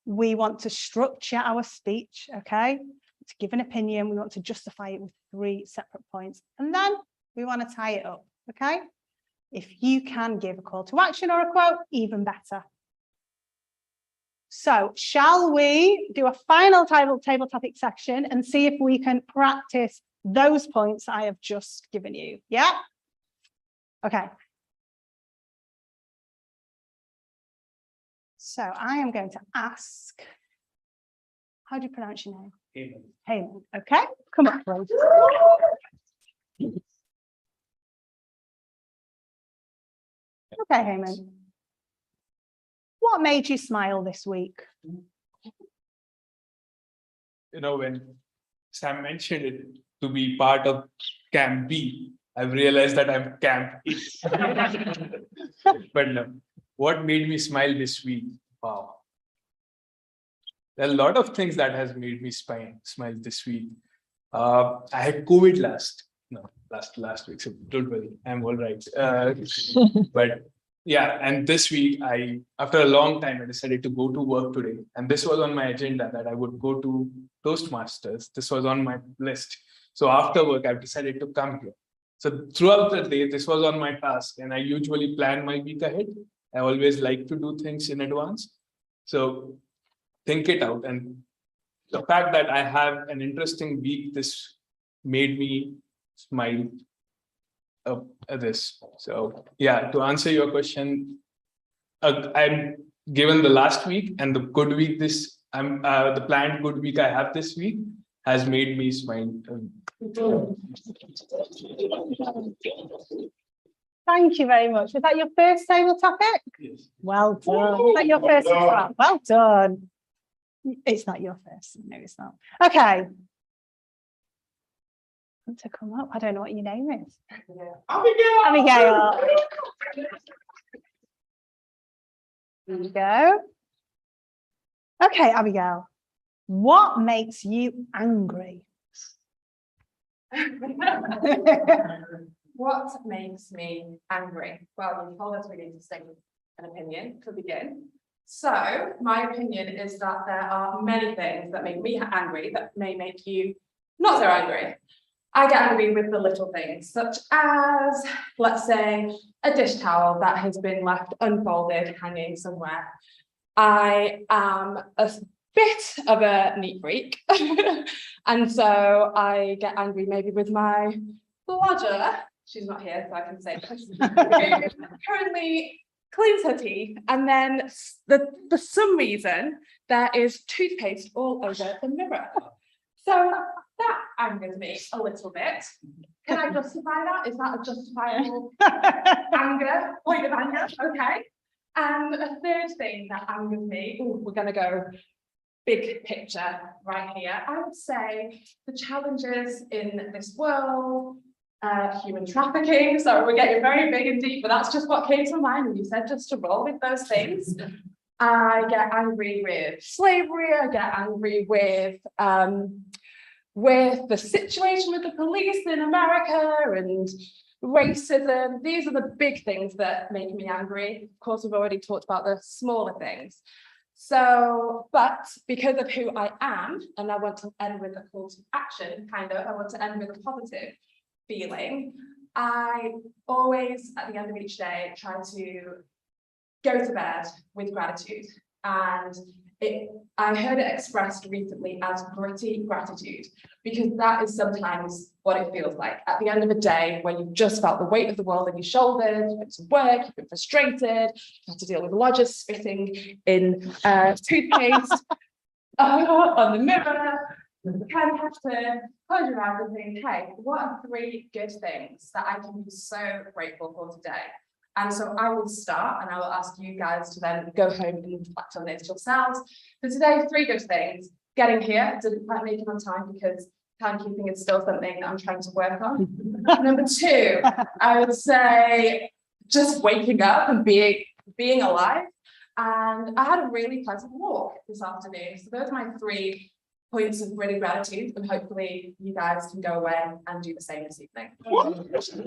We want to structure our speech, okay? To give an opinion, we want to justify it with 3 separate points. And then we want to tie it up, okay? If you can give a call to action or a quote, even better. So shall we do a final table topic section and see if we can practice those points I have just given you? Yeah? Okay. So I am going to ask, how do you pronounce your name? Heyman. Okay, come up, please. Okay, Heyman. What made you smile this week? You know, when Sam mentioned it to be part of Camp B, I've realized that I'm Camp A. But no, what made me smile this week? Wow. There are a lot of things that has made me smile this week. I had COVID last week, so don't worry, I'm all right. But yeah, and this week, after a long time, I decided to go to work today. And this was on my agenda that I would go to Toastmasters. This was on my list. So after work, I've decided to come here. So throughout the day, this was on my task, and I usually plan my week ahead. I always like to do things in advance. So think it out. And the fact that I have an interesting week, this made me smile at this. So yeah, to answer your question, I'm given the last week and the good week the planned good week I have this week has made me smile. Thank you very much. Was that your first table topic? Yes. Well done. Was that your first as well? Well done. It's not your first. No, it's not. Okay. To come up. I don't know what your name is. Abigail. Abigail. There you go. Okay, Abigail. What makes you angry? What makes me angry? Well, you told us we need to state an opinion to begin. So my opinion is that there are many things that make me angry that may make you not so angry. I get angry with the little things, such as, let's say, a dish towel that has been left unfolded, hanging somewhere. I am a bit of a neat freak, and so I get angry maybe with my lodger. She's not here, so I can say this. Currently cleans her teeth, and then for some reason there is toothpaste all over the mirror. So that angers me a little bit. Can I justify that? Is that a justifiable anger? Point of anger? Okay. And a third thing that angers me, we're going to go big picture right here. I would say the challenges in this world, human trafficking. So we're getting very big and deep, but that's just what came to mind when you said just to roll with those things. I get angry with slavery. I get angry with the situation with the police in America and racism. These are the big things that make me angry. Of course, we've already talked about the smaller things. So, but because of who I am, and I want to end with a call to action, kind of, I want to end with a positive feeling. I always, at the end of each day, try to go to bed with gratitude. And I heard it expressed recently as gritty gratitude, because that is sometimes what it feels like. At the end of a day, when you've just felt the weight of the world on your shoulders, you've been to work, you've been frustrated, you've had to deal with lodgers spitting in toothpaste on the mirror, you kind of have to close your eyes and think, hey, what are 3 good things that I can be so grateful for today? And so I will start, and I will ask you guys to then go home and reflect on this yourselves. For today, 3 good things. Getting here, didn't quite make it on time because timekeeping is still something that I'm trying to work on. Number 2, I would say just waking up and being alive. And I had a really pleasant walk this afternoon. So those are my 3 points of really gratitude, and hopefully you guys can go away and do the same this evening. Wow, this girl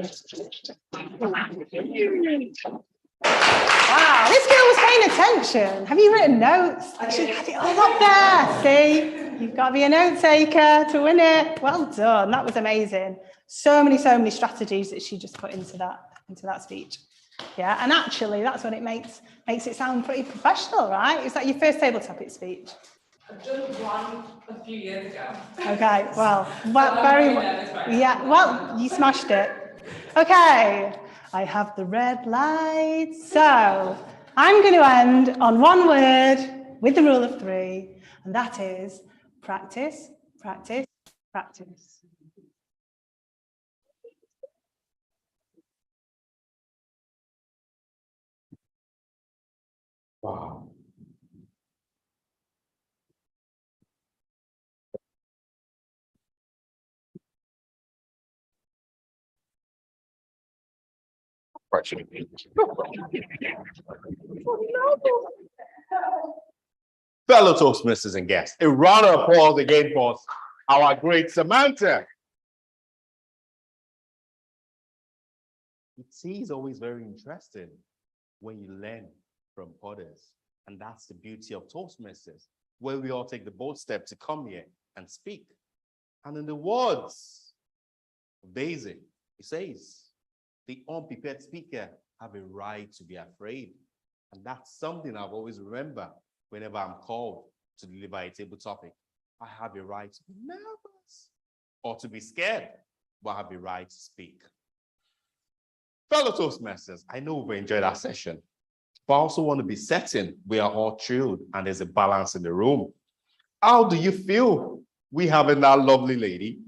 was paying attention. Have you written notes? She had it all up there. See, you've got to be a note taker to win it. Well done. That was amazing. So many strategies that she just put into that speech. Yeah, and actually that's what it makes it sound pretty professional, right? Is that your first table topic speech? I've done one a few years ago. Okay, well, well, you smashed it. Okay, I have the red light. So I'm going to end on one word with the rule of 3, and that is practice, practice, practice. Wow. Fellow Toastmasters and guests, a round of applause again for our great Samantha. It's always very interesting when you learn from others. And that's the beauty of Toastmasters, where we all take the bold step to come here and speak. And in the words of Daisy, it says, the unprepared speaker have a right to be afraid. And that's something I've always remembered whenever I'm called to deliver a table topic. I have a right to be nervous or to be scared, but I have a right to speak. Fellow Toastmasters, I know we've enjoyed our session. but I also want to be certain we are all chilled and there's a balance in the room. How do you feel we having that lovely lady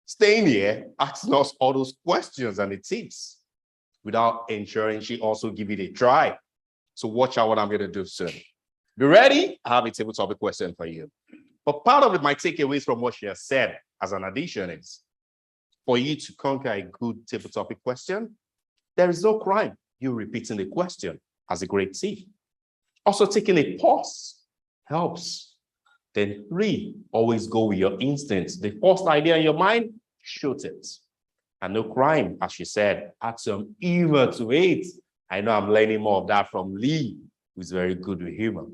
staying here, asking us all those questions and the tips without ensuring she also give it a try? So watch out what I'm going to do soon. Be ready? I have a table topic question for you. But part of it, my takeaways from what she has said as an addition is, for you to conquer a good table topic question, there is no crime you repeating the question as a great tip. Also, taking a pause helps. Then 3, always go with your instincts. The first idea in your mind, shoot it. And no crime, as she said, add some humor to it. I know I'm learning more of that from Lee, who's very good with humor.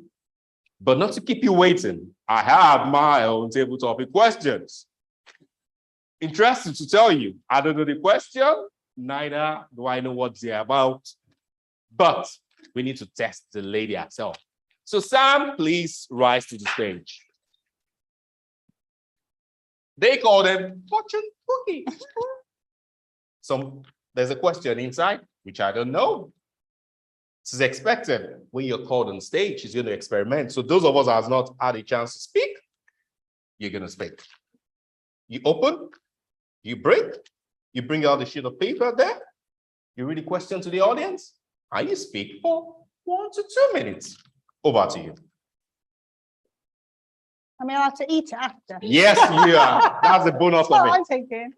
But not to keep you waiting, I have my own table topic questions. Interested to tell you, I don't know the question, neither do I know what they're about. But we need to test the lady herself. So Sam, please rise to the stage. They call them fortune cookies. There's a question inside, which I don't know. This is expected. When you're called on stage, you're going to experiment. So those of us that have not had a chance to speak, you're going to speak. You open, you break, you bring out the sheet of paper there, you read the question to the audience, and you speak for 1 to 2 minutes. Over to you. Am I allowed to eat it after? Yes, you are. That's the bonus That's of what it. I'm thinking.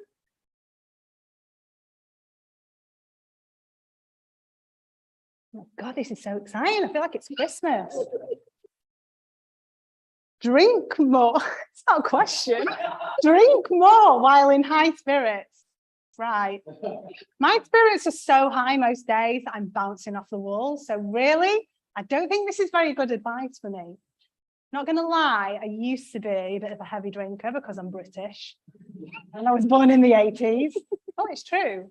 Oh God, this is so exciting. I feel like it's Christmas. Drink more. It's not a question. Drink more while in high spirits. Right. My spirits are so high most days that I'm bouncing off the walls. So really, I don't think this is very good advice for me. Not going to lie, I used to be a bit of a heavy drinker because I'm British. And I was born in the 80s. Oh, it's true.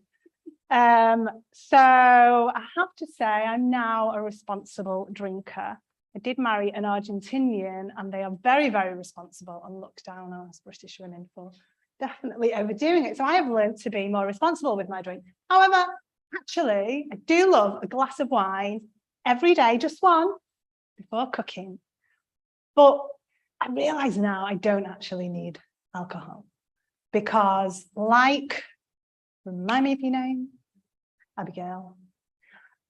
So I have to say I'm now a responsible drinker. I did marry an Argentinian and they are very, very responsible and looked down on us British women for definitely overdoing it. So I have learned to be more responsible with my drink. However, actually, I do love a glass of wine every day, just one, before cooking. But I realize now I don't actually need alcohol because remind me of your name, Abigail.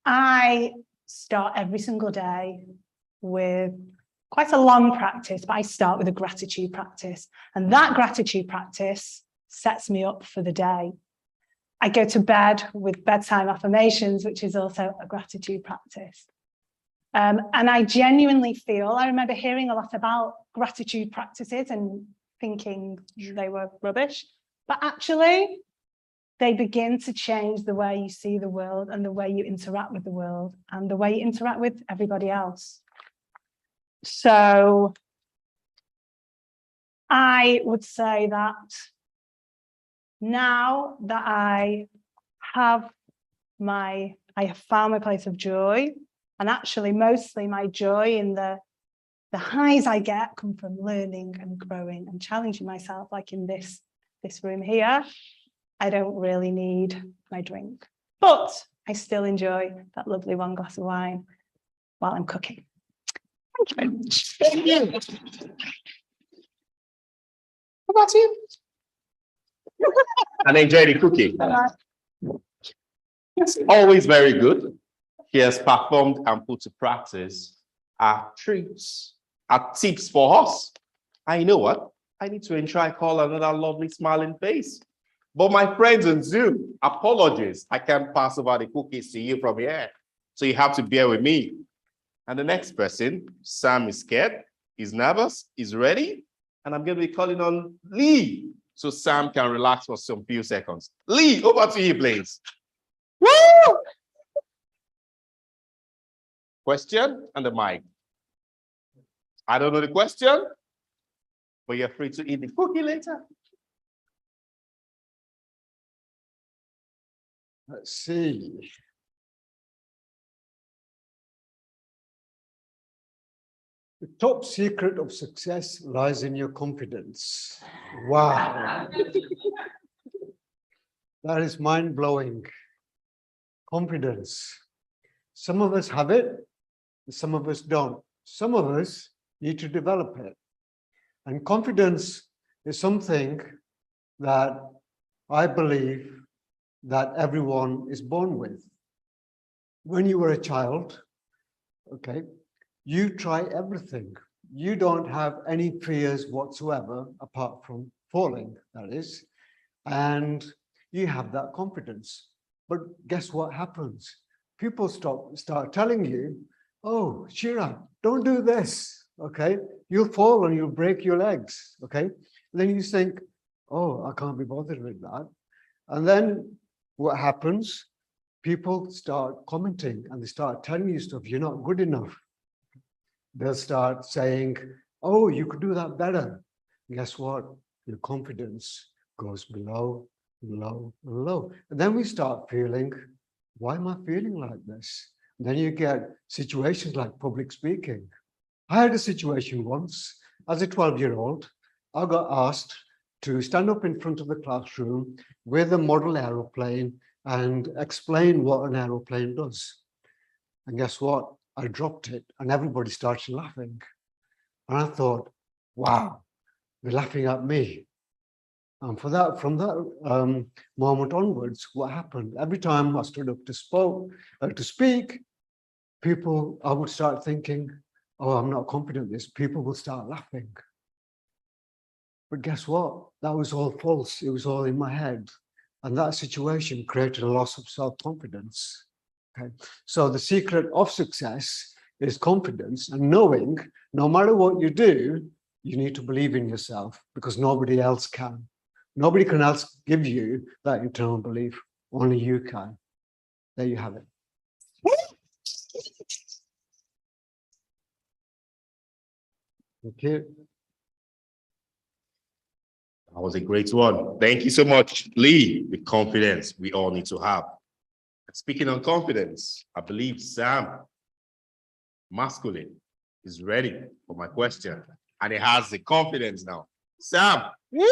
I start every single day with quite a long practice, but I start with a gratitude practice. And that gratitude practice sets me up for the day. I go to bed with bedtime affirmations, which is also a gratitude practice. And I genuinely feel, I remember hearing a lot about gratitude practices and thinking they were rubbish, but actually they begin to change the way you see the world and the way you interact with the world and the way you interact with everybody else. So I would say that now that I have found my place of joy, and actually mostly my joy in the highs I get come from learning and growing and challenging myself, like in this room here. I don't really need my drink, but I still enjoy that lovely one glass of wine while I'm cooking. Thank you very much. Thank you. How about you? And enjoy the cooking. It's always very good. He has performed and put to practice our treats, our tips for us. And you know what? I need to ensure I call another lovely smiling face. But my friends on Zoom, apologies. I can't pass over the cookies to you from here. So you have to bear with me. And the next person, Sam, is scared, he's nervous, he's ready. And I'm going to be calling on Lee so Sam can relax for some few seconds. Lee, over to you, please. Woo! Question and the mic. I don't know the question, but you're free to eat the cookie later. Let's see. The top secret of success lies in your confidence. Wow. That is mind-blowing. Confidence. Some of us have it, Some of us don't. Some of us need to develop it. And confidence is something that I believe that everyone is born with. When you were a child, okay, you try everything. You don't have any fears whatsoever, apart from falling, that is, and you have that confidence. But guess what happens? People start telling you, oh, Shira, don't do this, okay? You'll fall and you'll break your legs, okay? And then you think, oh, I can't be bothered with that. And then what happens? People start commenting and they start telling you stuff, you're not good enough. They'll start saying, oh, you could do that better. Guess what? Your confidence goes below, low, low. And then we start feeling, why am I feeling like this? And then you get situations like public speaking. I had a situation once, as a 12-year-old, I got asked to stand up in front of the classroom with a model aeroplane and explain what an aeroplane does. And guess what? I dropped it and everybody started laughing. And I thought, wow, they're laughing at me. And from that moment onwards, what happened? Every time I stood up to speak, I would start thinking, oh, I'm not confident in this. People will start laughing. But guess what? That was all false. It was all in my head. And that situation created a loss of self-confidence. Okay. So the secret of success is confidence and knowing no matter what you do, you need to believe in yourself because nobody else can. Nobody can else give you that internal belief. Only you can. There you have it. Thank you. That was a great one. Thank you so much, Lee. The confidence we all need to have. Speaking on confidence, I believe Sam, masculine, is ready for my question. And he has the confidence now. Sam, woo!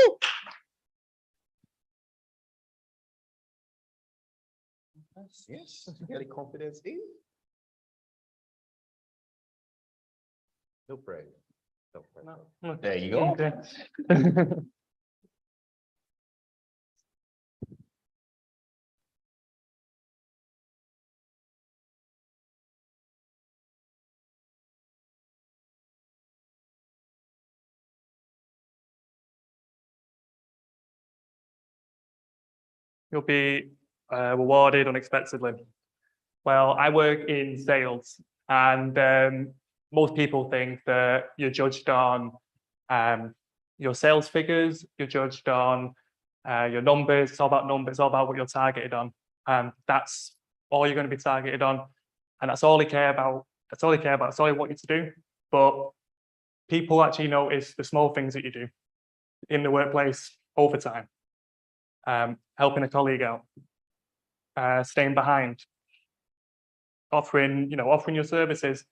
Yes, get the confidence in. No prayer. No prayer. No. There you go. Okay. You'll be rewarded unexpectedly. Well, I work in sales, and most people think that you're judged on your sales figures, you're judged on your numbers. It's all about numbers, it's all about what you're targeted on. And that's all you're going to be targeted on. And that's all they care about. That's all they care about. That's all they want you to do. But people actually notice the small things that you do in the workplace overtime. Helping a colleague out, staying behind, offering your services.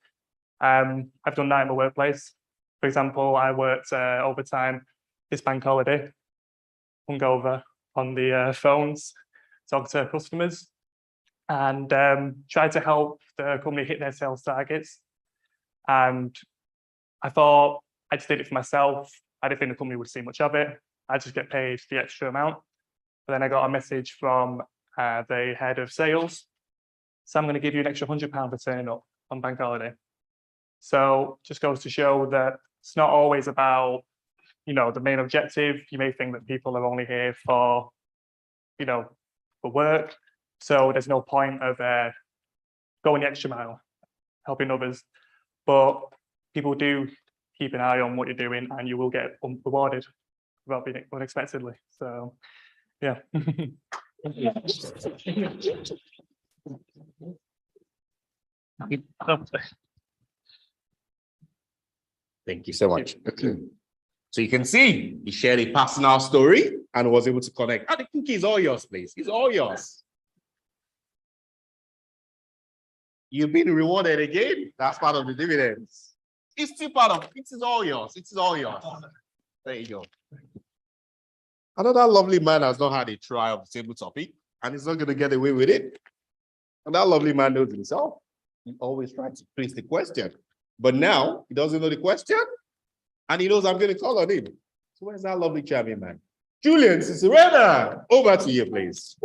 I've done that in the workplace. For example, I worked overtime this bank holiday, hung over on the phones, talked to customers, and tried to help the company hit their sales targets. And I thought I just did it for myself. I didn't think the company would see much of it. I just get paid the extra amount. But then I got a message from the head of sales. So I'm going to give you an extra £100 for turning up on bank holiday. So just goes to show that it's not always about, the main objective. You may think that people are only here for, for work. So there's no point of going the extra mile, helping others. But people do keep an eye on what you're doing and you will get rewarded without being unexpectedly. So, yeah. Thank you so much. So you can see he shared a personal story and was able to connect. And the cookie is all yours, please. It's all yours. You've been rewarded again. That's part of the dividends. It's still part of it. Is all yours. It is all yours. There you go. Another lovely man has not had a try of the table topic, and he's not going to get away with it. And that lovely man knows himself. He always tries to twist the question. But now he doesn't know the question and he knows I'm going to call on him. So where's that lovely champion man? Julian Cicerena, over to you, please.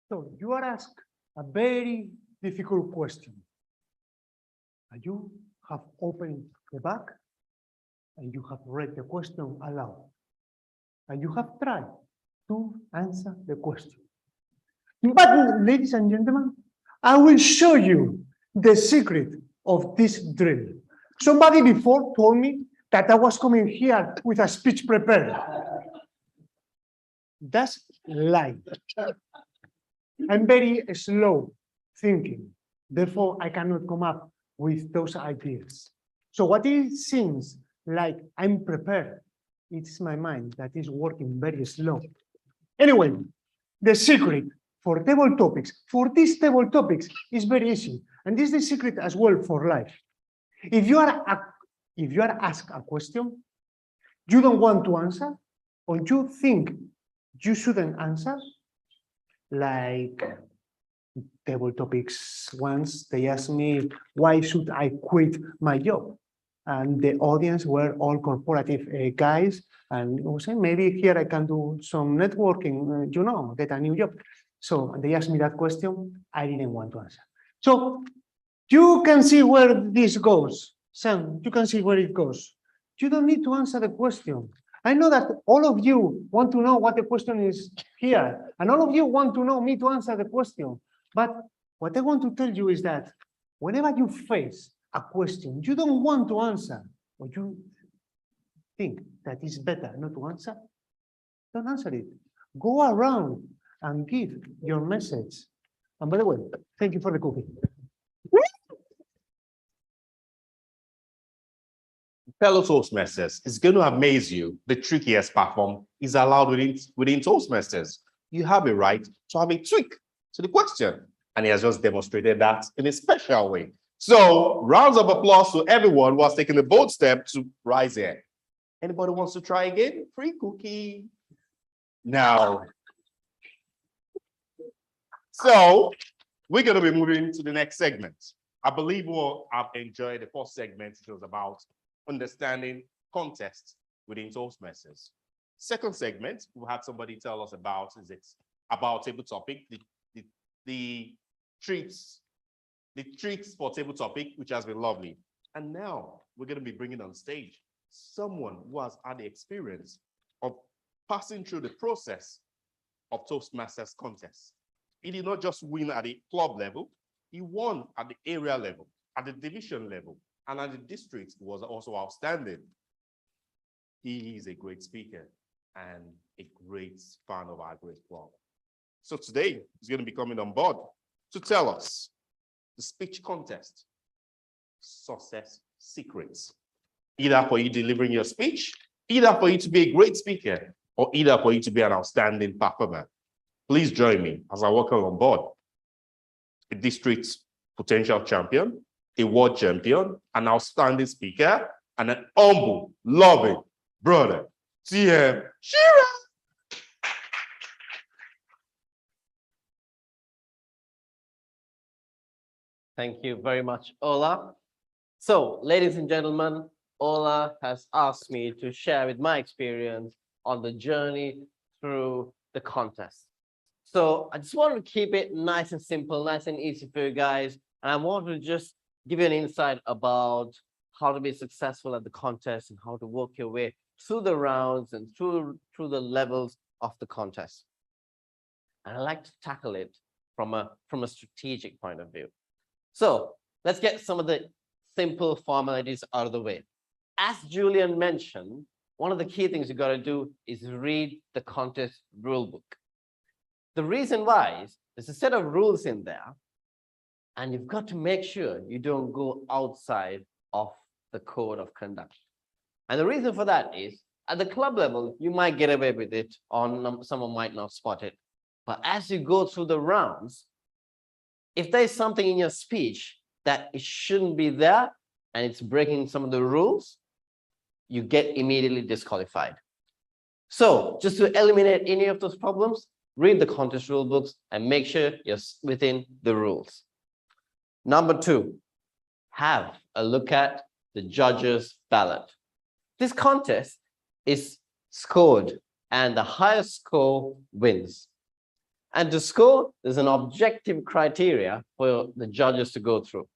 So you are asked a very difficult question. And you have opened the book and you have read the question aloud. And you have tried to answer the question. But ladies and gentlemen, I will show you the secret of this drill. Somebody before told me that I was coming here with a speech prepared. That's lie. I'm very slow thinking. Therefore, I cannot come up with those ideas. So what it seems like I'm prepared, it's my mind that is working very slow. Anyway, the secret for table topics, for these table topics, is very easy. And this is the secret as well for life. If you are asked a question, you don't want to answer, or you think you shouldn't answer, like table topics once, they asked me, why should I quit my job? And the audience were all corporative guys, and I was saying, maybe here I can do some networking, get a new job. So they asked me that question, I didn't want to answer. So you can see where this goes. Sam, you can see where it goes. You don't need to answer the question. I know that all of you want to know what the question is here, and all of you want to know me to answer the question. But what I want to tell you is that whenever you face a question you don't want to answer, or you think that it's better not to answer, don't answer it. Go around and give your message. And by the way, thank you for the cookie. Fellow Toastmasters, it's going to amaze you. The trickiest platform is allowed within Toastmasters. You have a right to have a tweak to the question. And he has just demonstrated that in a special way. So rounds of applause to everyone who has taken the bold step to rise here. Anybody wants to try again? Free cookie. Now. So we're going to be moving to the next segment. I believe we'll have enjoyed the first segment, which was about understanding context within Toastmasters. Second segment, we had somebody tell us about table topic, the tricks for table topic, which has been lovely. And now we're going to be bringing on stage someone who has had the experience of passing through the process of Toastmasters contest. He did not just win at the club level, he won at the area level, at the division level, and at the district was also outstanding. He is a great speaker and a great fan of our great club. So today, he's going to be coming on board to tell us the speech contest success secrets. Either for you delivering your speech, either for you to be a great speaker, or either for you to be an outstanding performer. Please join me as I welcome on board a district potential champion, a world champion, an outstanding speaker, and an humble, loving brother, TM Shira. Thank you very much, Ola. So, ladies and gentlemen, Ola has asked me to share with my experience on the journey through the contest. So I just want to keep it nice and simple, nice and easy for you guys. And I want to just give you an insight about how to be successful at the contest and how to work your way through the rounds and through the levels of the contest. And I like to tackle it from a strategic point of view. So let's get some of the simple formalities out of the way. As Julian mentioned, one of the key things you got to do is read the contest rule book. The reason why is there's a set of rules in there, and you've got to make sure you don't go outside of the code of conduct. And the reason for that is at the club level, you might get away with it, or someone might not spot it. But as you go through the rounds, if there's something in your speech that it shouldn't be there and it's breaking some of the rules, you get immediately disqualified. So just to eliminate any of those problems, read the contest rule books and make sure you're within the rules. Number 2, have a look at the judges' ballot. This contest is scored and the highest score wins. And to score, there's an objective criteria for the judges to go through.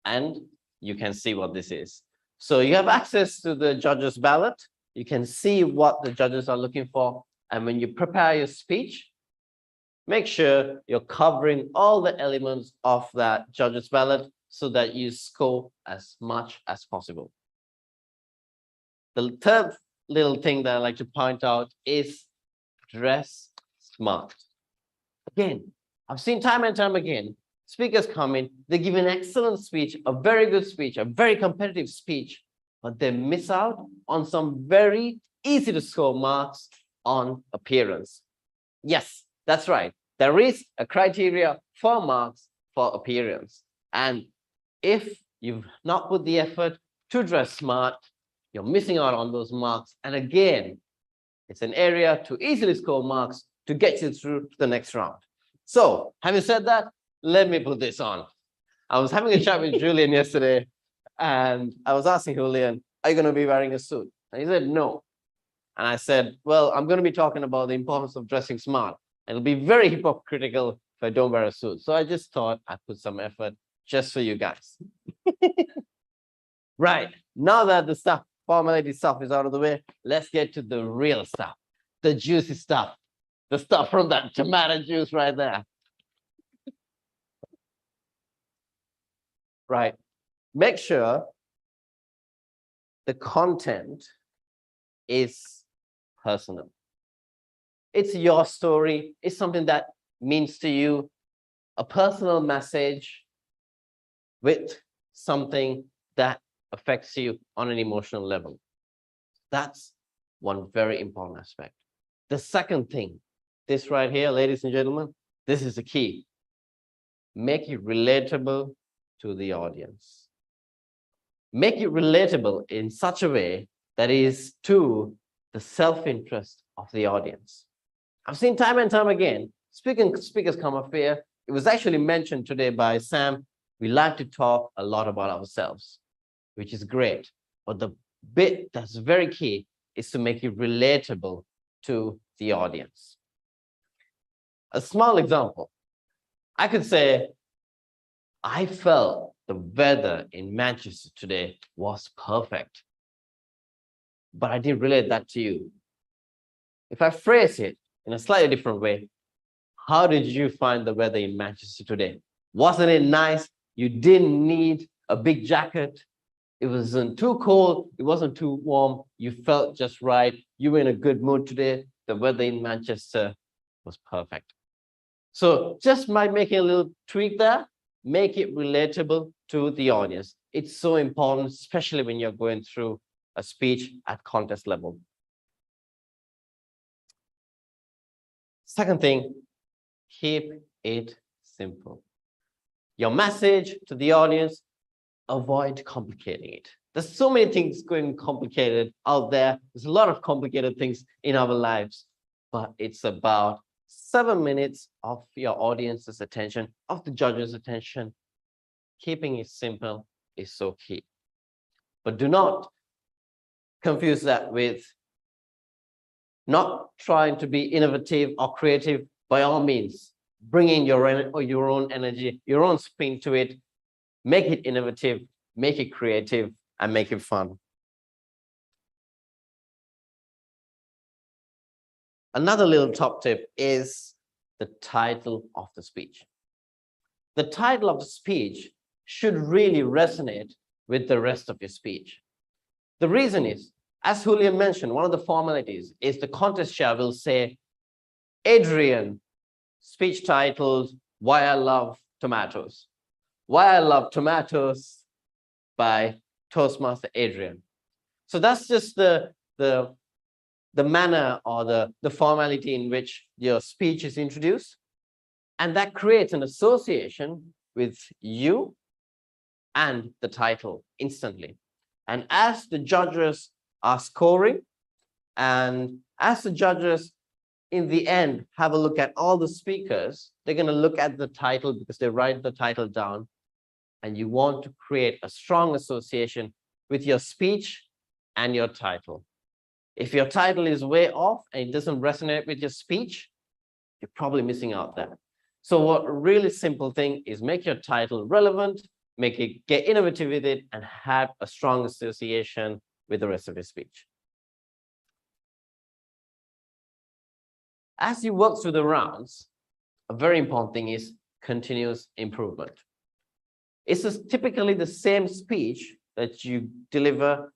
And you can see what this is. So you have access to the judges' ballot. You can see what the judges are looking for. And when you prepare your speech, make sure you're covering all the elements of that judges' ballot so that you score as much as possible. The third little thing that I like to point out is dress smart. Again, I've seen time and time again, speakers come in, they give an excellent speech, a very good speech, a very competitive speech, but they miss out on some very easy to score marks on appearance. Yes, that's right. There is a criteria for marks for appearance. And if you've not put the effort to dress smart, you're missing out on those marks. And again, it's an area to easily score marks to get you through to the next round. So, having said that, let me put this on. I was having a chat with Julian yesterday, and I was asking Julian, are you going to be wearing a suit? And he said, no. And I said, well, I'm going to be talking about the importance of dressing smart. And it'll be very hypocritical if I don't wear a suit. So I just thought I'd put some effort just for you guys. Right, now that the formality stuff is out of the way, let's get to the real stuff, the juicy stuff, the stuff from that tomato juice right there. Right, make sure the content is personal. It's your story, it's something that means to you, a personal message with something that affects you on an emotional level. That's one very important aspect. The second thing, this right here, ladies and gentlemen, this is the key. Make it relatable to the audience. Make it relatable in such a way that is to the self-interest of the audience. I've seen time and time again, speakers come up here. It was actually mentioned today by Sam. We like to talk a lot about ourselves, which is great. But the bit that's very key is to make it relatable to the audience. A small example. I could say, I felt the weather in Manchester today was perfect, but I didn't relate that to you. If I phrase it in a slightly different way, how did you find the weather in Manchester today? Wasn't it nice? You didn't need a big jacket. It wasn't too cold. It wasn't too warm. You felt just right. You were in a good mood today. The weather in Manchester was perfect. So just by making a little tweak there, make it relatable to the audience. It's so important, especially when you're going through a speech at contest level. Second thing, keep it simple. Your message to the audience, avoid complicating it. There's so many things going complicated out there. There's a lot of complicated things in our lives, but it's about 7 minutes of your audience's attention, of the judge's attention. Keeping it simple is so key. But do not confuse that with not trying to be innovative or creative. By all means, bring in your own energy, your own spin to it. Make it innovative, make it creative, and make it fun. Another little top tip is the title of the speech. The title of the speech should really resonate with the rest of your speech. The reason is, as Julian mentioned, one of the formalities is the contest chair will say, Adrian, speech titled, Why I Love Tomatoes. Why I Love Tomatoes by Toastmaster Adrian. So that's just the manner or the formality in which your speech is introduced. And that creates an association with you and the title instantly. And as the judges are scoring and as the judges in the end have a look at all the speakers, they're going to look at the title because they write the title down, and you want to create a strong association with your speech and your title. If your title is way off and it doesn't resonate with your speech, you're probably missing out there. So what a really simple thing is make your title relevant, make it get innovative with it, and have a strong association with the rest of your speech. As you work through the rounds, a very important thing is continuous improvement. It's typically the same speech that you deliver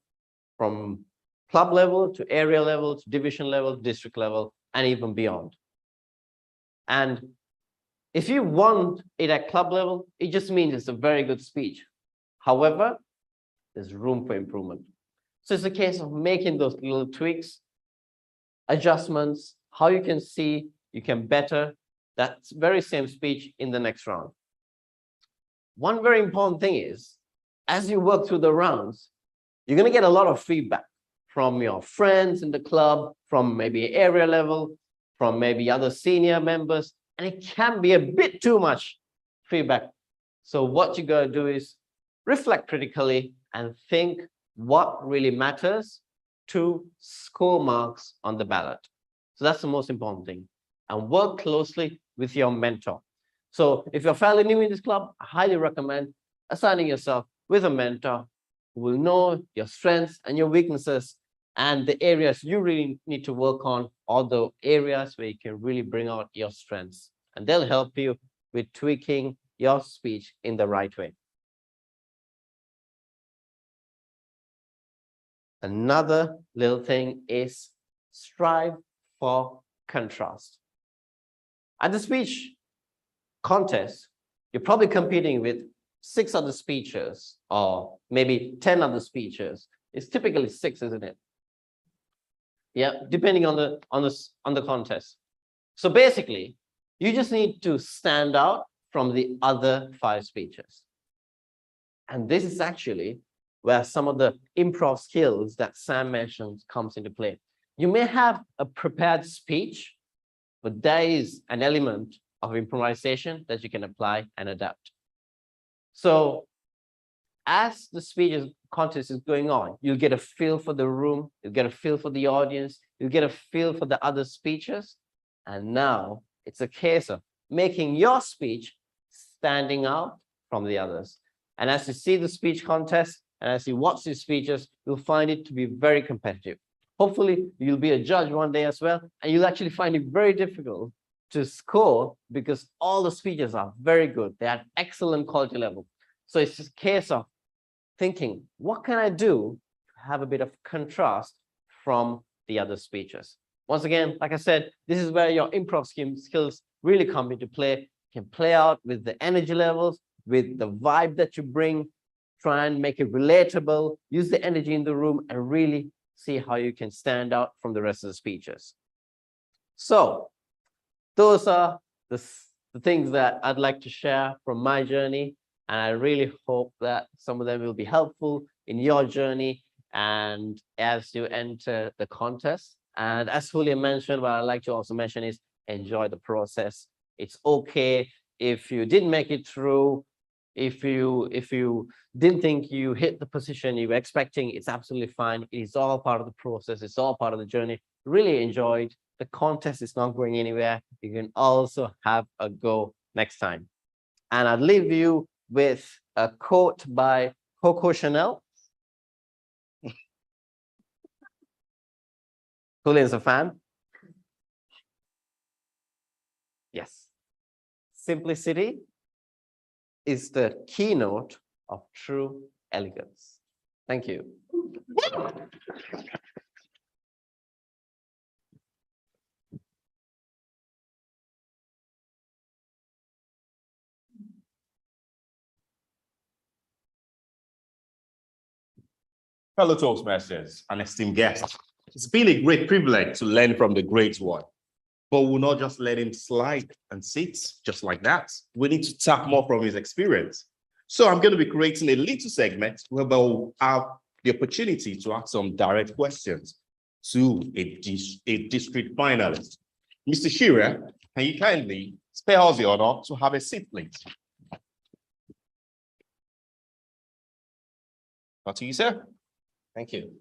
from club level to area level to division level, district level, and even beyond. And if you want it at club level, it just means it's a very good speech. However, there's room for improvement. So it's a case of making those little tweaks, adjustments, how you can see you can better that very same speech in the next round. One very important thing is, as you work through the rounds, you're going to get a lot of feedback from your friends in the club, from maybe area level, from maybe other senior members, and it can be a bit too much feedback. So what you got to do is reflect critically and think what really matters to score marks on the ballot. So that's the most important thing. And work closely with your mentor. So if you're fairly new in this club, I highly recommend assigning yourself with a mentor who will know your strengths and your weaknesses and the areas you really need to work on, or the areas where you can really bring out your strengths. And they'll help you with tweaking your speech in the right way. Another little thing is strive for contrast. At the speech contest, you're probably competing with 6 other speakers or maybe 10 other speakers. It's typically 6, isn't it? Yeah, depending on the contest. So basically, you just need to stand out from the other 5 speakers. And this is actually where some of the improv skills that Sam mentioned comes into play. You may have a prepared speech, but there is an element of improvisation that you can apply and adapt. So as the speech contest is going on, you'll get a feel for the room, you'll get a feel for the audience, you'll get a feel for the other speeches. And now it's a case of making your speech standing out from the others. And as you see the speech contest, and as you watch these speeches, you'll find it to be very competitive. Hopefully, you'll be a judge one day as well, and you'll actually find it very difficult to score because all the speeches are very good. They have excellent quality level. So it's just a case of thinking, what can I do to have a bit of contrast from the other speeches? Once again, like I said, this is where your improv skills really come into play. You can play out with the energy levels, with the vibe that you bring, try and make it relatable, use the energy in the room, and really see how you can stand out from the rest of the speeches. So those are the things that I'd like to share from my journey. And I really hope that some of them will be helpful in your journey and as you enter the contest. And as Julia mentioned, what I'd like to also mention is enjoy the process. It's okay if you didn't make it through. If you didn't think you hit the position you were expecting, it's absolutely fine. It's all part of the process. It's all part of the journey. Really enjoyed. The contest is not going anywhere. You can also have a go next time. And I'll leave you with a quote by Coco Chanel. Julian's a fan. Yes. Simplicity is the keynote of true elegance. Thank you. Fellow Toastmasters and esteemed guests, it's been a great privilege to learn from the great one. But we'll not just let him slide and sit just like that. We need to tap more from his experience. So I'm going to be creating a little segment where we'll have the opportunity to ask some direct questions to a district finalist. Mr. Shearer, can you kindly spare us the honor to have a seat, please? Back to you, sir. Thank you.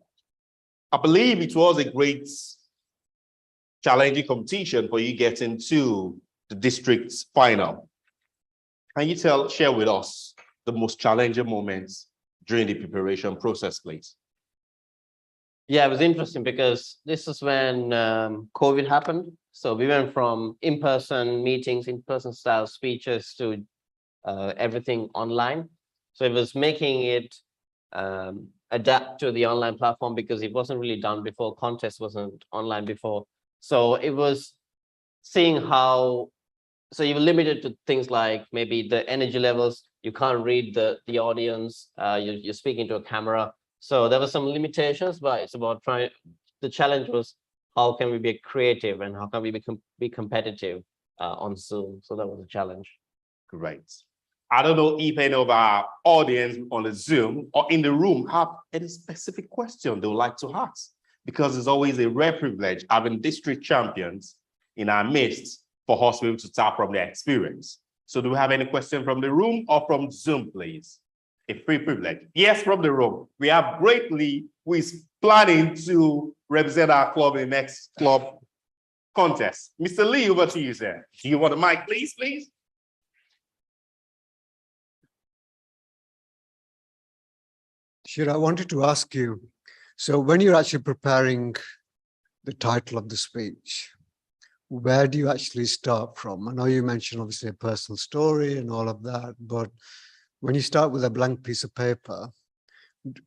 I believe it was a great challenging competition for you getting to the district final. Can you share with us the most challenging moments during the preparation process, please? Yeah, it was interesting because this is when COVID happened. So we went from in-person meetings, in-person style speeches to everything online. So it was making it adapt to the online platform because it wasn't really done before. Contest wasn't online before. So it was seeing how, so you were limited to things like maybe the energy levels. You can't read the audience. You're speaking to a camera. So there were some limitations, but it's about trying. The challenge was how can we be creative and how can we be competitive on Zoom. So that was a challenge. Great. I don't know if any of our audience on the Zoom or in the room have any specific question they would like to ask, because it's always a rare privilege having district champions in our midst for us to be able to tap from their experience. So do we have any question from the room or from Zoom, please? A free privilege. Yes, from the room. We have Great Lee, who is planning to represent our club in the next club contest. Mr. Lee, over to you, sir. Do you want the mic, please? Shira, I wanted to ask you, so when you're actually preparing the title of the speech, where do you actually start from? I know you mentioned obviously a personal story and all of that, but when you start with a blank piece of paper,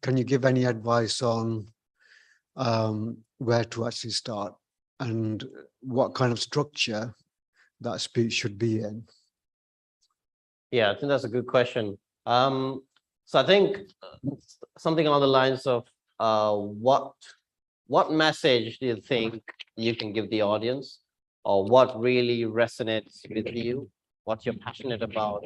can you give any advice on where to actually start and what kind of structure that speech should be in? Yeah, I think that's a good question. So I think something along the lines of what message do you think you can give the audience, or what really resonates with you, what you're passionate about?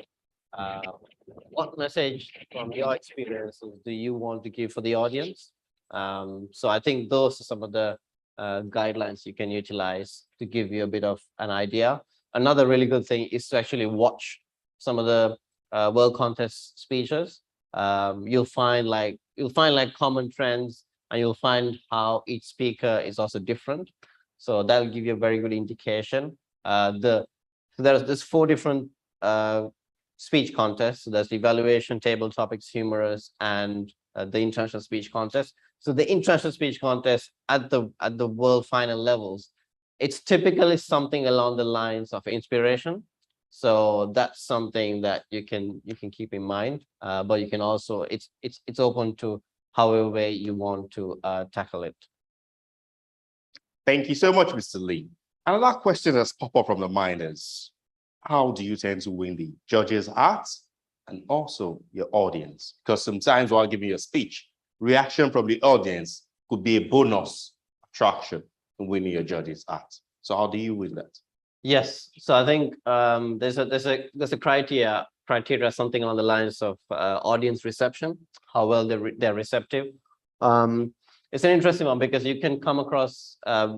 What message from your experiences do you want to give for the audience? So I think those are some of the guidelines you can utilize to give you a bit of an idea. Another really good thing is to actually watch some of the World Contest speeches. You'll find common trends, and you'll find how each speaker is also different. So that'll give you a very good indication. There's 4 different speech contests. So there's the evaluation, table topics, humorous, and the international speech contest. So the international speech contest at the world final levels, it's typically something along the lines of inspiration. So that's something that you can keep in mind, but you can also, it's open to however way you want to tackle it. Thank you so much, Mr. Lee. Another question that's popped up from the mind is, how do you tend to win the judges' hearts and also your audience? Because sometimes while giving your speech, reaction from the audience could be a bonus attraction in winning your judges' hearts. So how do you win that? Yes, so I think there's a criteria, something along the lines of audience reception, how well they're receptive. It's an interesting one because you can come across,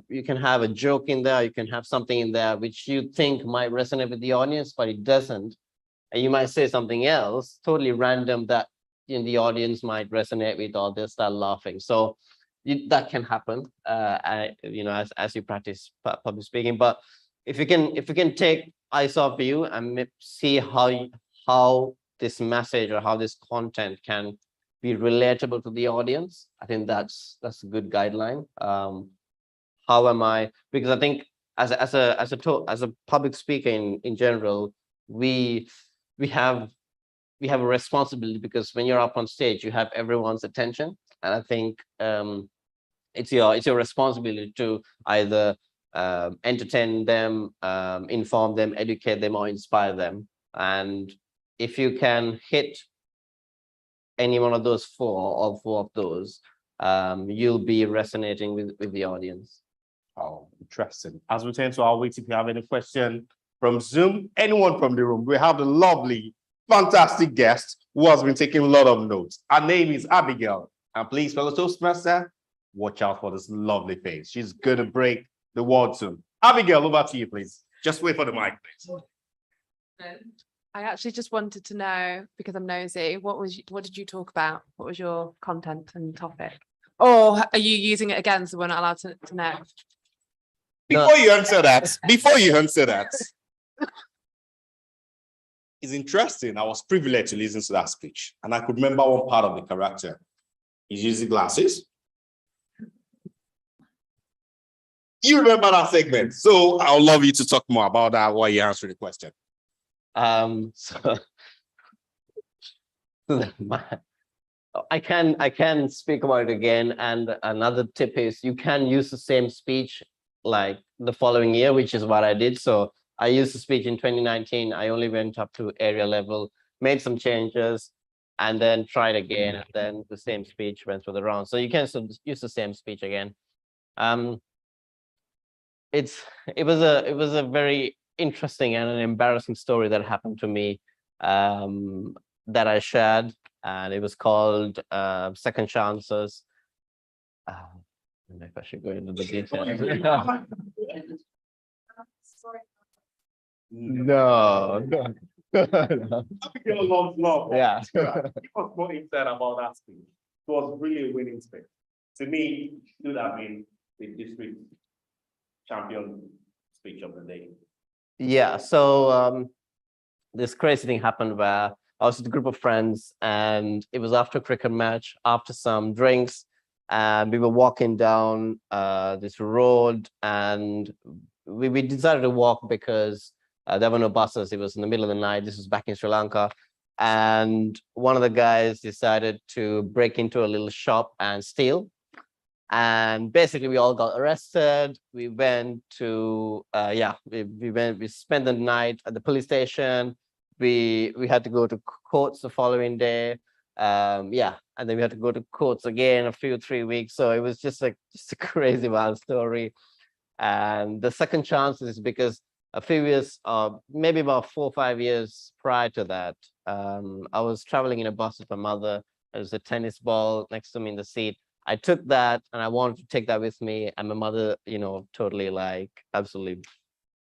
you can have a joke in there, you can have something in there which you think might resonate with the audience, but it doesn't. And you might say something else totally random that the audience might resonate with, or they'll start laughing. So that can happen, as you practice public speaking. But if you can take eyes off you and see how this message or how this content can be relatable to the audience, I think that's a good guideline. How am I? Because I think as a public speaker in general, we have a responsibility, because when you're up on stage, you have everyone's attention, and I think it's your responsibility to either entertain them, inform them, educate them, or inspire them. And if you can hit any one of those 4 or 4 of those, you'll be resonating with the audience. Oh, interesting. As we turn to our wait, if you have any question from Zoom, anyone from the room, we have the lovely, fantastic guest who has been taking a lot of notes. Her name is Abigail. And please, fellow Toastmaster, watch out for this lovely face. She's going to break the word soon. Abigail, over to you, please. Just wait for the mic, please. I actually just wanted to know, because I'm nosy, what did you talk about? What was your content and topic? Or are you using it again so we're not allowed to know? Before you answer that, it's interesting. I was privileged to listen to that speech, and I could remember one part of the character. He's using glasses. You remember that segment, so I would love you to talk more about that while you answer the question. So I can speak about it again. And another tip is you can use the same speech like the following year, which is what I did. So I used the speech in 2019. I only went up to area level, made some changes, and then tried again. And then the same speech went through the round. So you can use the same speech again. It was a very interesting and an embarrassing story that happened to me that I shared, and it was called Second Chances. I don't know if I should go into the details. No. Abigail loves love. Yeah. He was more excited about that speech. It was really a winning speech. To me, it should have been the district champion speech of the day. Yeah, so this crazy thing happened where I was with a group of friends, and it was after a cricket match, after some drinks, and we were walking down this road, and we decided to walk because there were no buses. It was in the middle of the night. This was back in Sri Lanka. And one of the guys decided to break into a little shop and steal. And basically we all got arrested. We went to we spent the night at the police station. We had to go to courts the following day. And then we had to go to courts again 3 weeks. So it was just a crazy wild story. And the second chance is because a few years, maybe about 4 or 5 years prior to that, I was traveling in a bus with my mother. There was a tennis ball next to me in the seat. I took that and I wanted to take that with me. And my mother, totally absolutely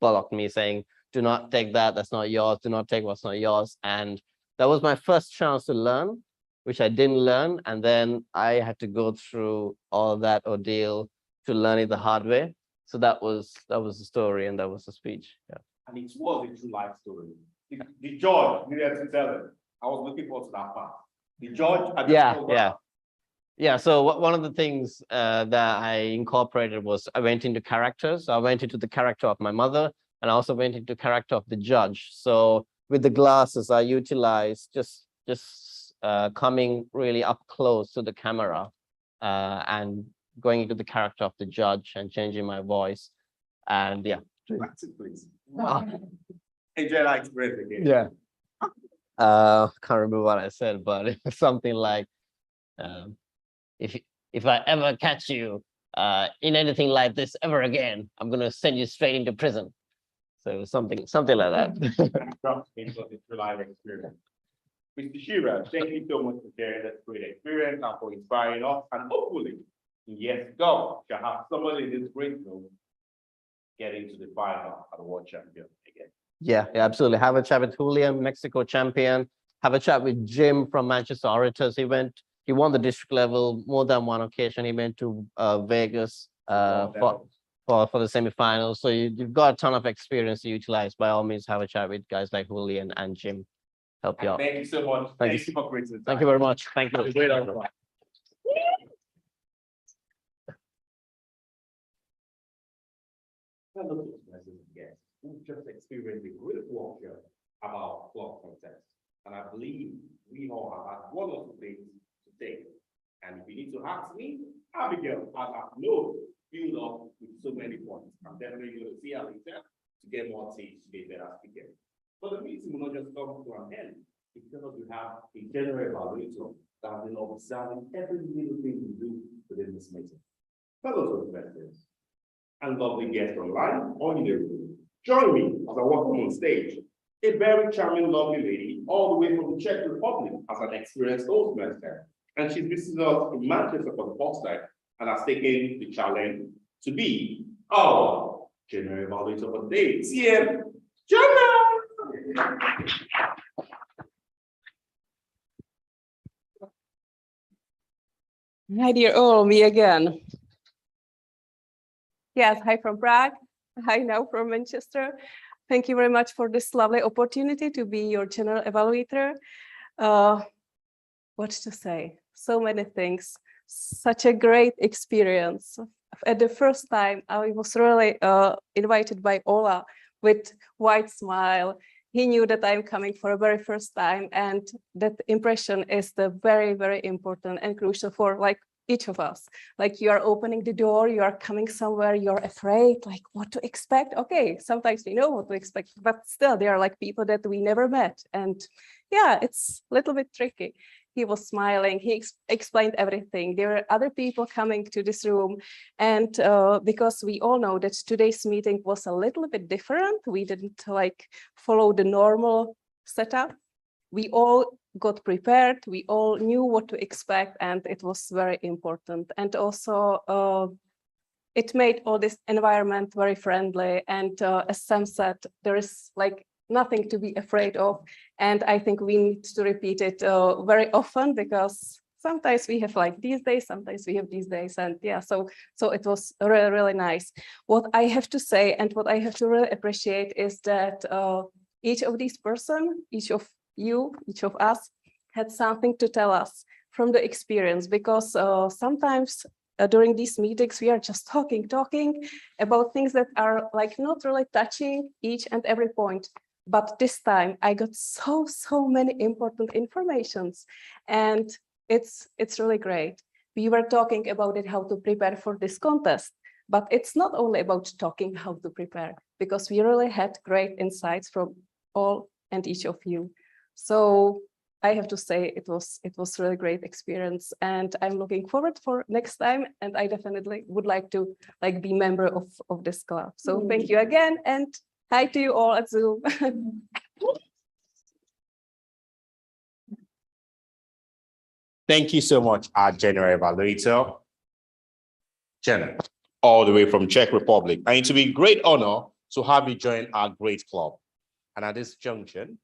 bollocked me, saying, do not take that. That's not yours. Do not take what's not yours. And that was my first chance to learn, which I didn't learn. And then I had to go through all that ordeal to learn it the hard way. So that was the story, and that was the speech. Yeah. And it was a true life story. The judge needed to tell them. I was looking forward to that part. The judge had Yeah, so one of the things that I incorporated was I went into characters. I went into the character of my mother, and I also went into character of the judge. So with the glasses, I utilized just coming really up close to the camera and going into the character of the judge and changing my voice. And yeah. Practice, please. Enjoy that experience again. Yeah. Can't remember what I said, but it was something like, if I ever catch you in anything like this ever again, I'm gonna send you straight into prison. So it was something like that. Mr. Shira, thank you so much for sharing that great experience and for inspiring us, and hopefully, yes, go shall have somebody in this great room get into the final at the World Champion again. Yeah, absolutely. Have a chat with Julian, Mexico champion. Have a chat with Jim from Manchester Orators. He won the district level more than one occasion. He went to Vegas for the semifinals. So you've got a ton of experience to utilize. By all means, have a chat with guys like Julian and Jim. Help you out. Thank you so much. Thank you for creating the time. Thank you very much. Thank you. We've just experienced a great workshop about club contest. And I believe we all have had one of the things to take. And if you need to ask me, Abigail, I have no filled up with so many points. I'm definitely going to see her later to get more tips to be a better speaker. But the meeting will not just come to an end because we have a general evaluator that has been observing every little thing we do within this meeting. Fellow investors and lovely guests online or in the room, join me as I welcome on stage a very charming, lovely lady all the way from the Czech Republic as an experienced Toastmaster. And she's visited us in Manchester for the first time and has taken the challenge to be our general evaluator for the day. CM Jenna. Hi, dear all, me again. Yes, hi from Prague. Hi now from Manchester. Thank you very much for this lovely opportunity to be your general evaluator. What to say? So many things. Such a great experience. At the first time, I was really invited by Ola with wide smile. He knew that I'm coming for a very first time, and that impression is the very, very important and crucial for like each of us. Like you are opening the door, you are coming somewhere, you're afraid, like what to expect. Okay, sometimes we know what to expect, but still there are like people that we never met. And yeah, it's a little bit tricky. He was smiling, he explained everything. There were other people coming to this room. And because we all know that today's meeting was a little bit different, we didn't like follow the normal setup. We all got prepared, we all knew what to expect, and it was very important. And also, it made all this environment very friendly. And as Sam said, there is like nothing to be afraid of. And I think we need to repeat it very often, because sometimes we have like these days, sometimes we have these days. And yeah, so it was really, really nice. What I have to say and what I have to really appreciate is that each of these person, each of you, each of us had something to tell us from the experience, because sometimes during these meetings, we are just talking about things that are like not really touching each and every point. But this time I got so many important informations, and it's really great. We were talking about it, how to prepare for this contest, but it's not only about talking how to prepare, because we really had great insights from all and each of you. So I have to say it was really great experience, and I'm looking forward for next time. And I definitely would like to like be member of this club. So thank you again, and hi to you all at Zoom. Thank you so much, our general evaluator, Jenna, all the way from Czech Republic. And it will be a great honor to have you join our great club. And at this junction,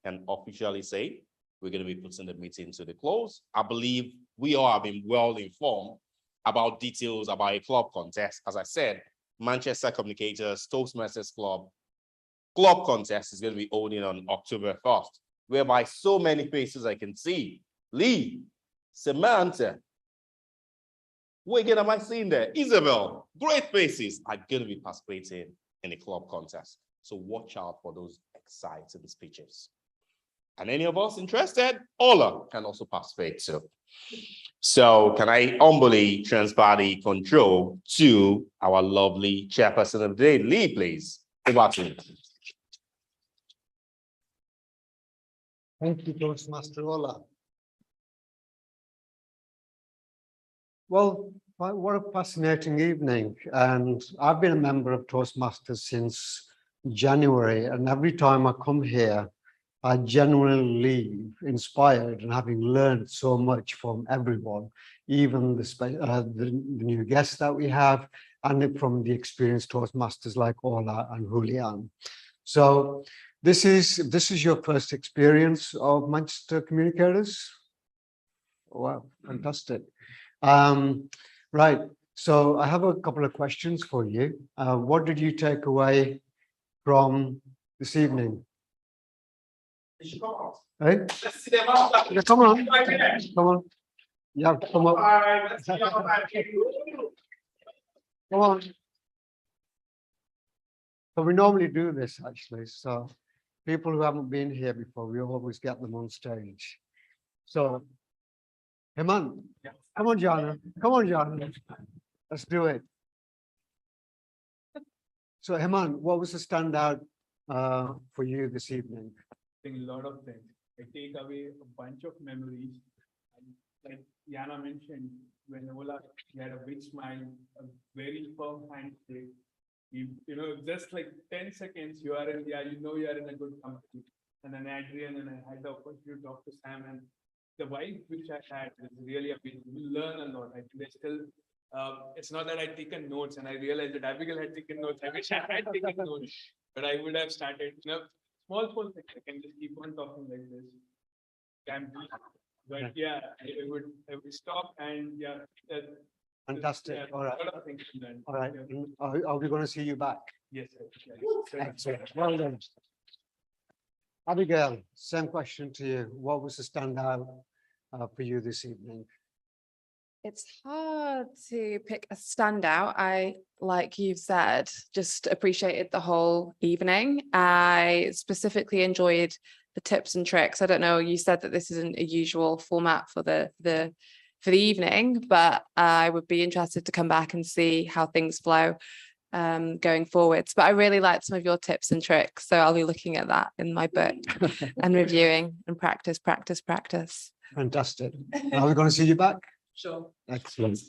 I can officially say we're going to be putting the meeting to the close. I believe we all have been well informed about details about a club contest. As I said, Manchester Communicators Toastmasters Club contest is going to be holding on October 1st, whereby so many faces I can see. Lee, Samantha, what again am I seeing there? Isabel, great faces are going to be participating in the club contest. So watch out for those exciting speeches. And any of us interested, Ola can also participate too. So can I humbly transfer the control to our lovely chairperson of the day, Lee, please. Over to you. Thank you, Toastmaster Ola. Well, what a fascinating evening. And I've been a member of Toastmasters since January. And every time I come here, I genuinely leave inspired and having learned so much from everyone, even the new guests that we have, and from the experienced Toastmasters like Ola and Julian. So this is your first experience of Manchester Communicators. Wow, fantastic. Right, so I have a couple of questions for you. What did you take away from this evening? Hey? Yeah, come on. Come on. Yeah, come on. Come on. So we normally do this actually. So people who haven't been here before, we always get them on stage. So, Heman, come on, Jana. Come on, Jana. Let's do it. So, Heman, what was the standout for you this evening? I think a lot of things. I take away a bunch of memories. And like Yana mentioned, when Ola, he had a big smile, a very firm handshake. You know, just like 10 seconds, you are in, yeah, you know, you are in a good company. And then Adrian, and I had the opportunity to talk to Sam, and the vibe which I had is really amazing. You learn a lot. I think there's still, it's not that I'd taken notes and I realized that Abigail had taken notes. I wish I had taken notes, but I would have started, small things. I can just keep on talking like this. Can be, but yeah, I would stop and yeah. Fantastic. Yeah, All right. a lot of things to learn. All right. Yeah. Are we going to see you back? Yes, sir. Yeah. Excellent. Well done. Abigail, same question to you. What was the standout for you this evening? It's hard to pick a standout. I, like you've said, just appreciated the whole evening. I specifically enjoyed the tips and tricks. I don't know, you said that this isn't a usual format for the evening, but I would be interested to come back and see how things flow going forwards. But I really liked some of your tips and tricks, so I'll be looking at that in my book and reviewing and practice. Fantastic. Are we going to see you back? Sure. Excellent.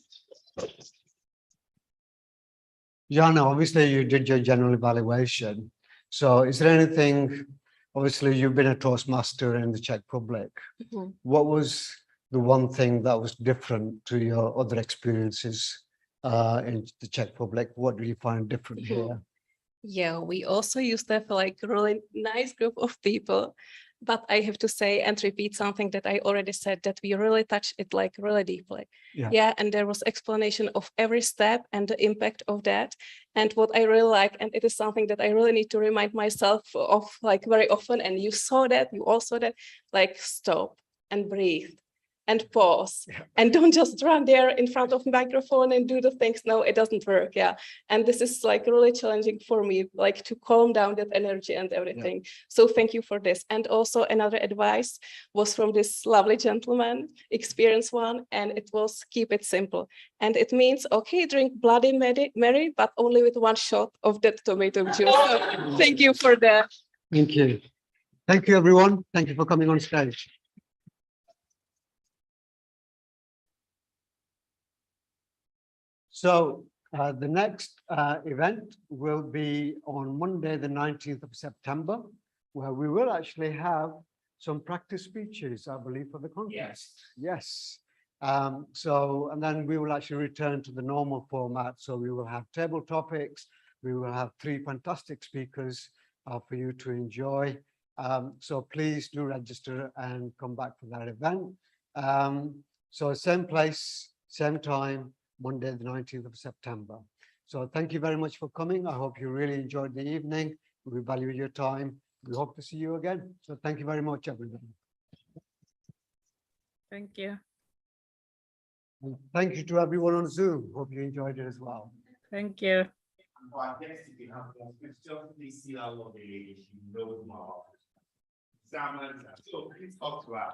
Jana, obviously you did your general evaluation. So is there anything, obviously you've been a Toastmaster in the Czech Republic. Mhm. What was the one thing that was different to your other experiences in the Czech Republic? What do you find different here? Yeah, we also used to have like a really nice group of people. But I have to say and repeat something that I already said, that we really touched it like really deeply. Yeah. And there was explanation of every step and the impact of that. And what I really like, and it is something that I really need to remind myself of like very often, and you saw that, you all saw that, like stop and breathe and pause and don't just run there in front of the microphone and do the things. No, it doesn't work. And this is like really challenging for me, like to calm down that energy and everything. So thank you for this. And also another advice was from this lovely gentleman, experienced one, and it was keep it simple. And it means, okay, drink Bloody Mary, but only with one shot of that tomato juice. So thank you for that. Thank you. Thank you, everyone. Thank you for coming on stage. So the next event will be on Monday, the 19th of September, where we will actually have some practice speeches, I believe, for the conference. Yes. And then we will actually return to the normal format. So we will have table topics. We will have 3 fantastic speakers for you to enjoy. So please do register and come back for that event. So same place, same time, Monday, the 19th of September. So thank you very much for coming. I hope you really enjoyed the evening. We value your time. We hope to see you again. So thank you very much, everybody. Thank you. And thank you to everyone on Zoom. Hope you enjoyed it as well. Thank you. For our guests, if you have questions, please see our lovely lady. She knows more. Samantha, so please talk to her.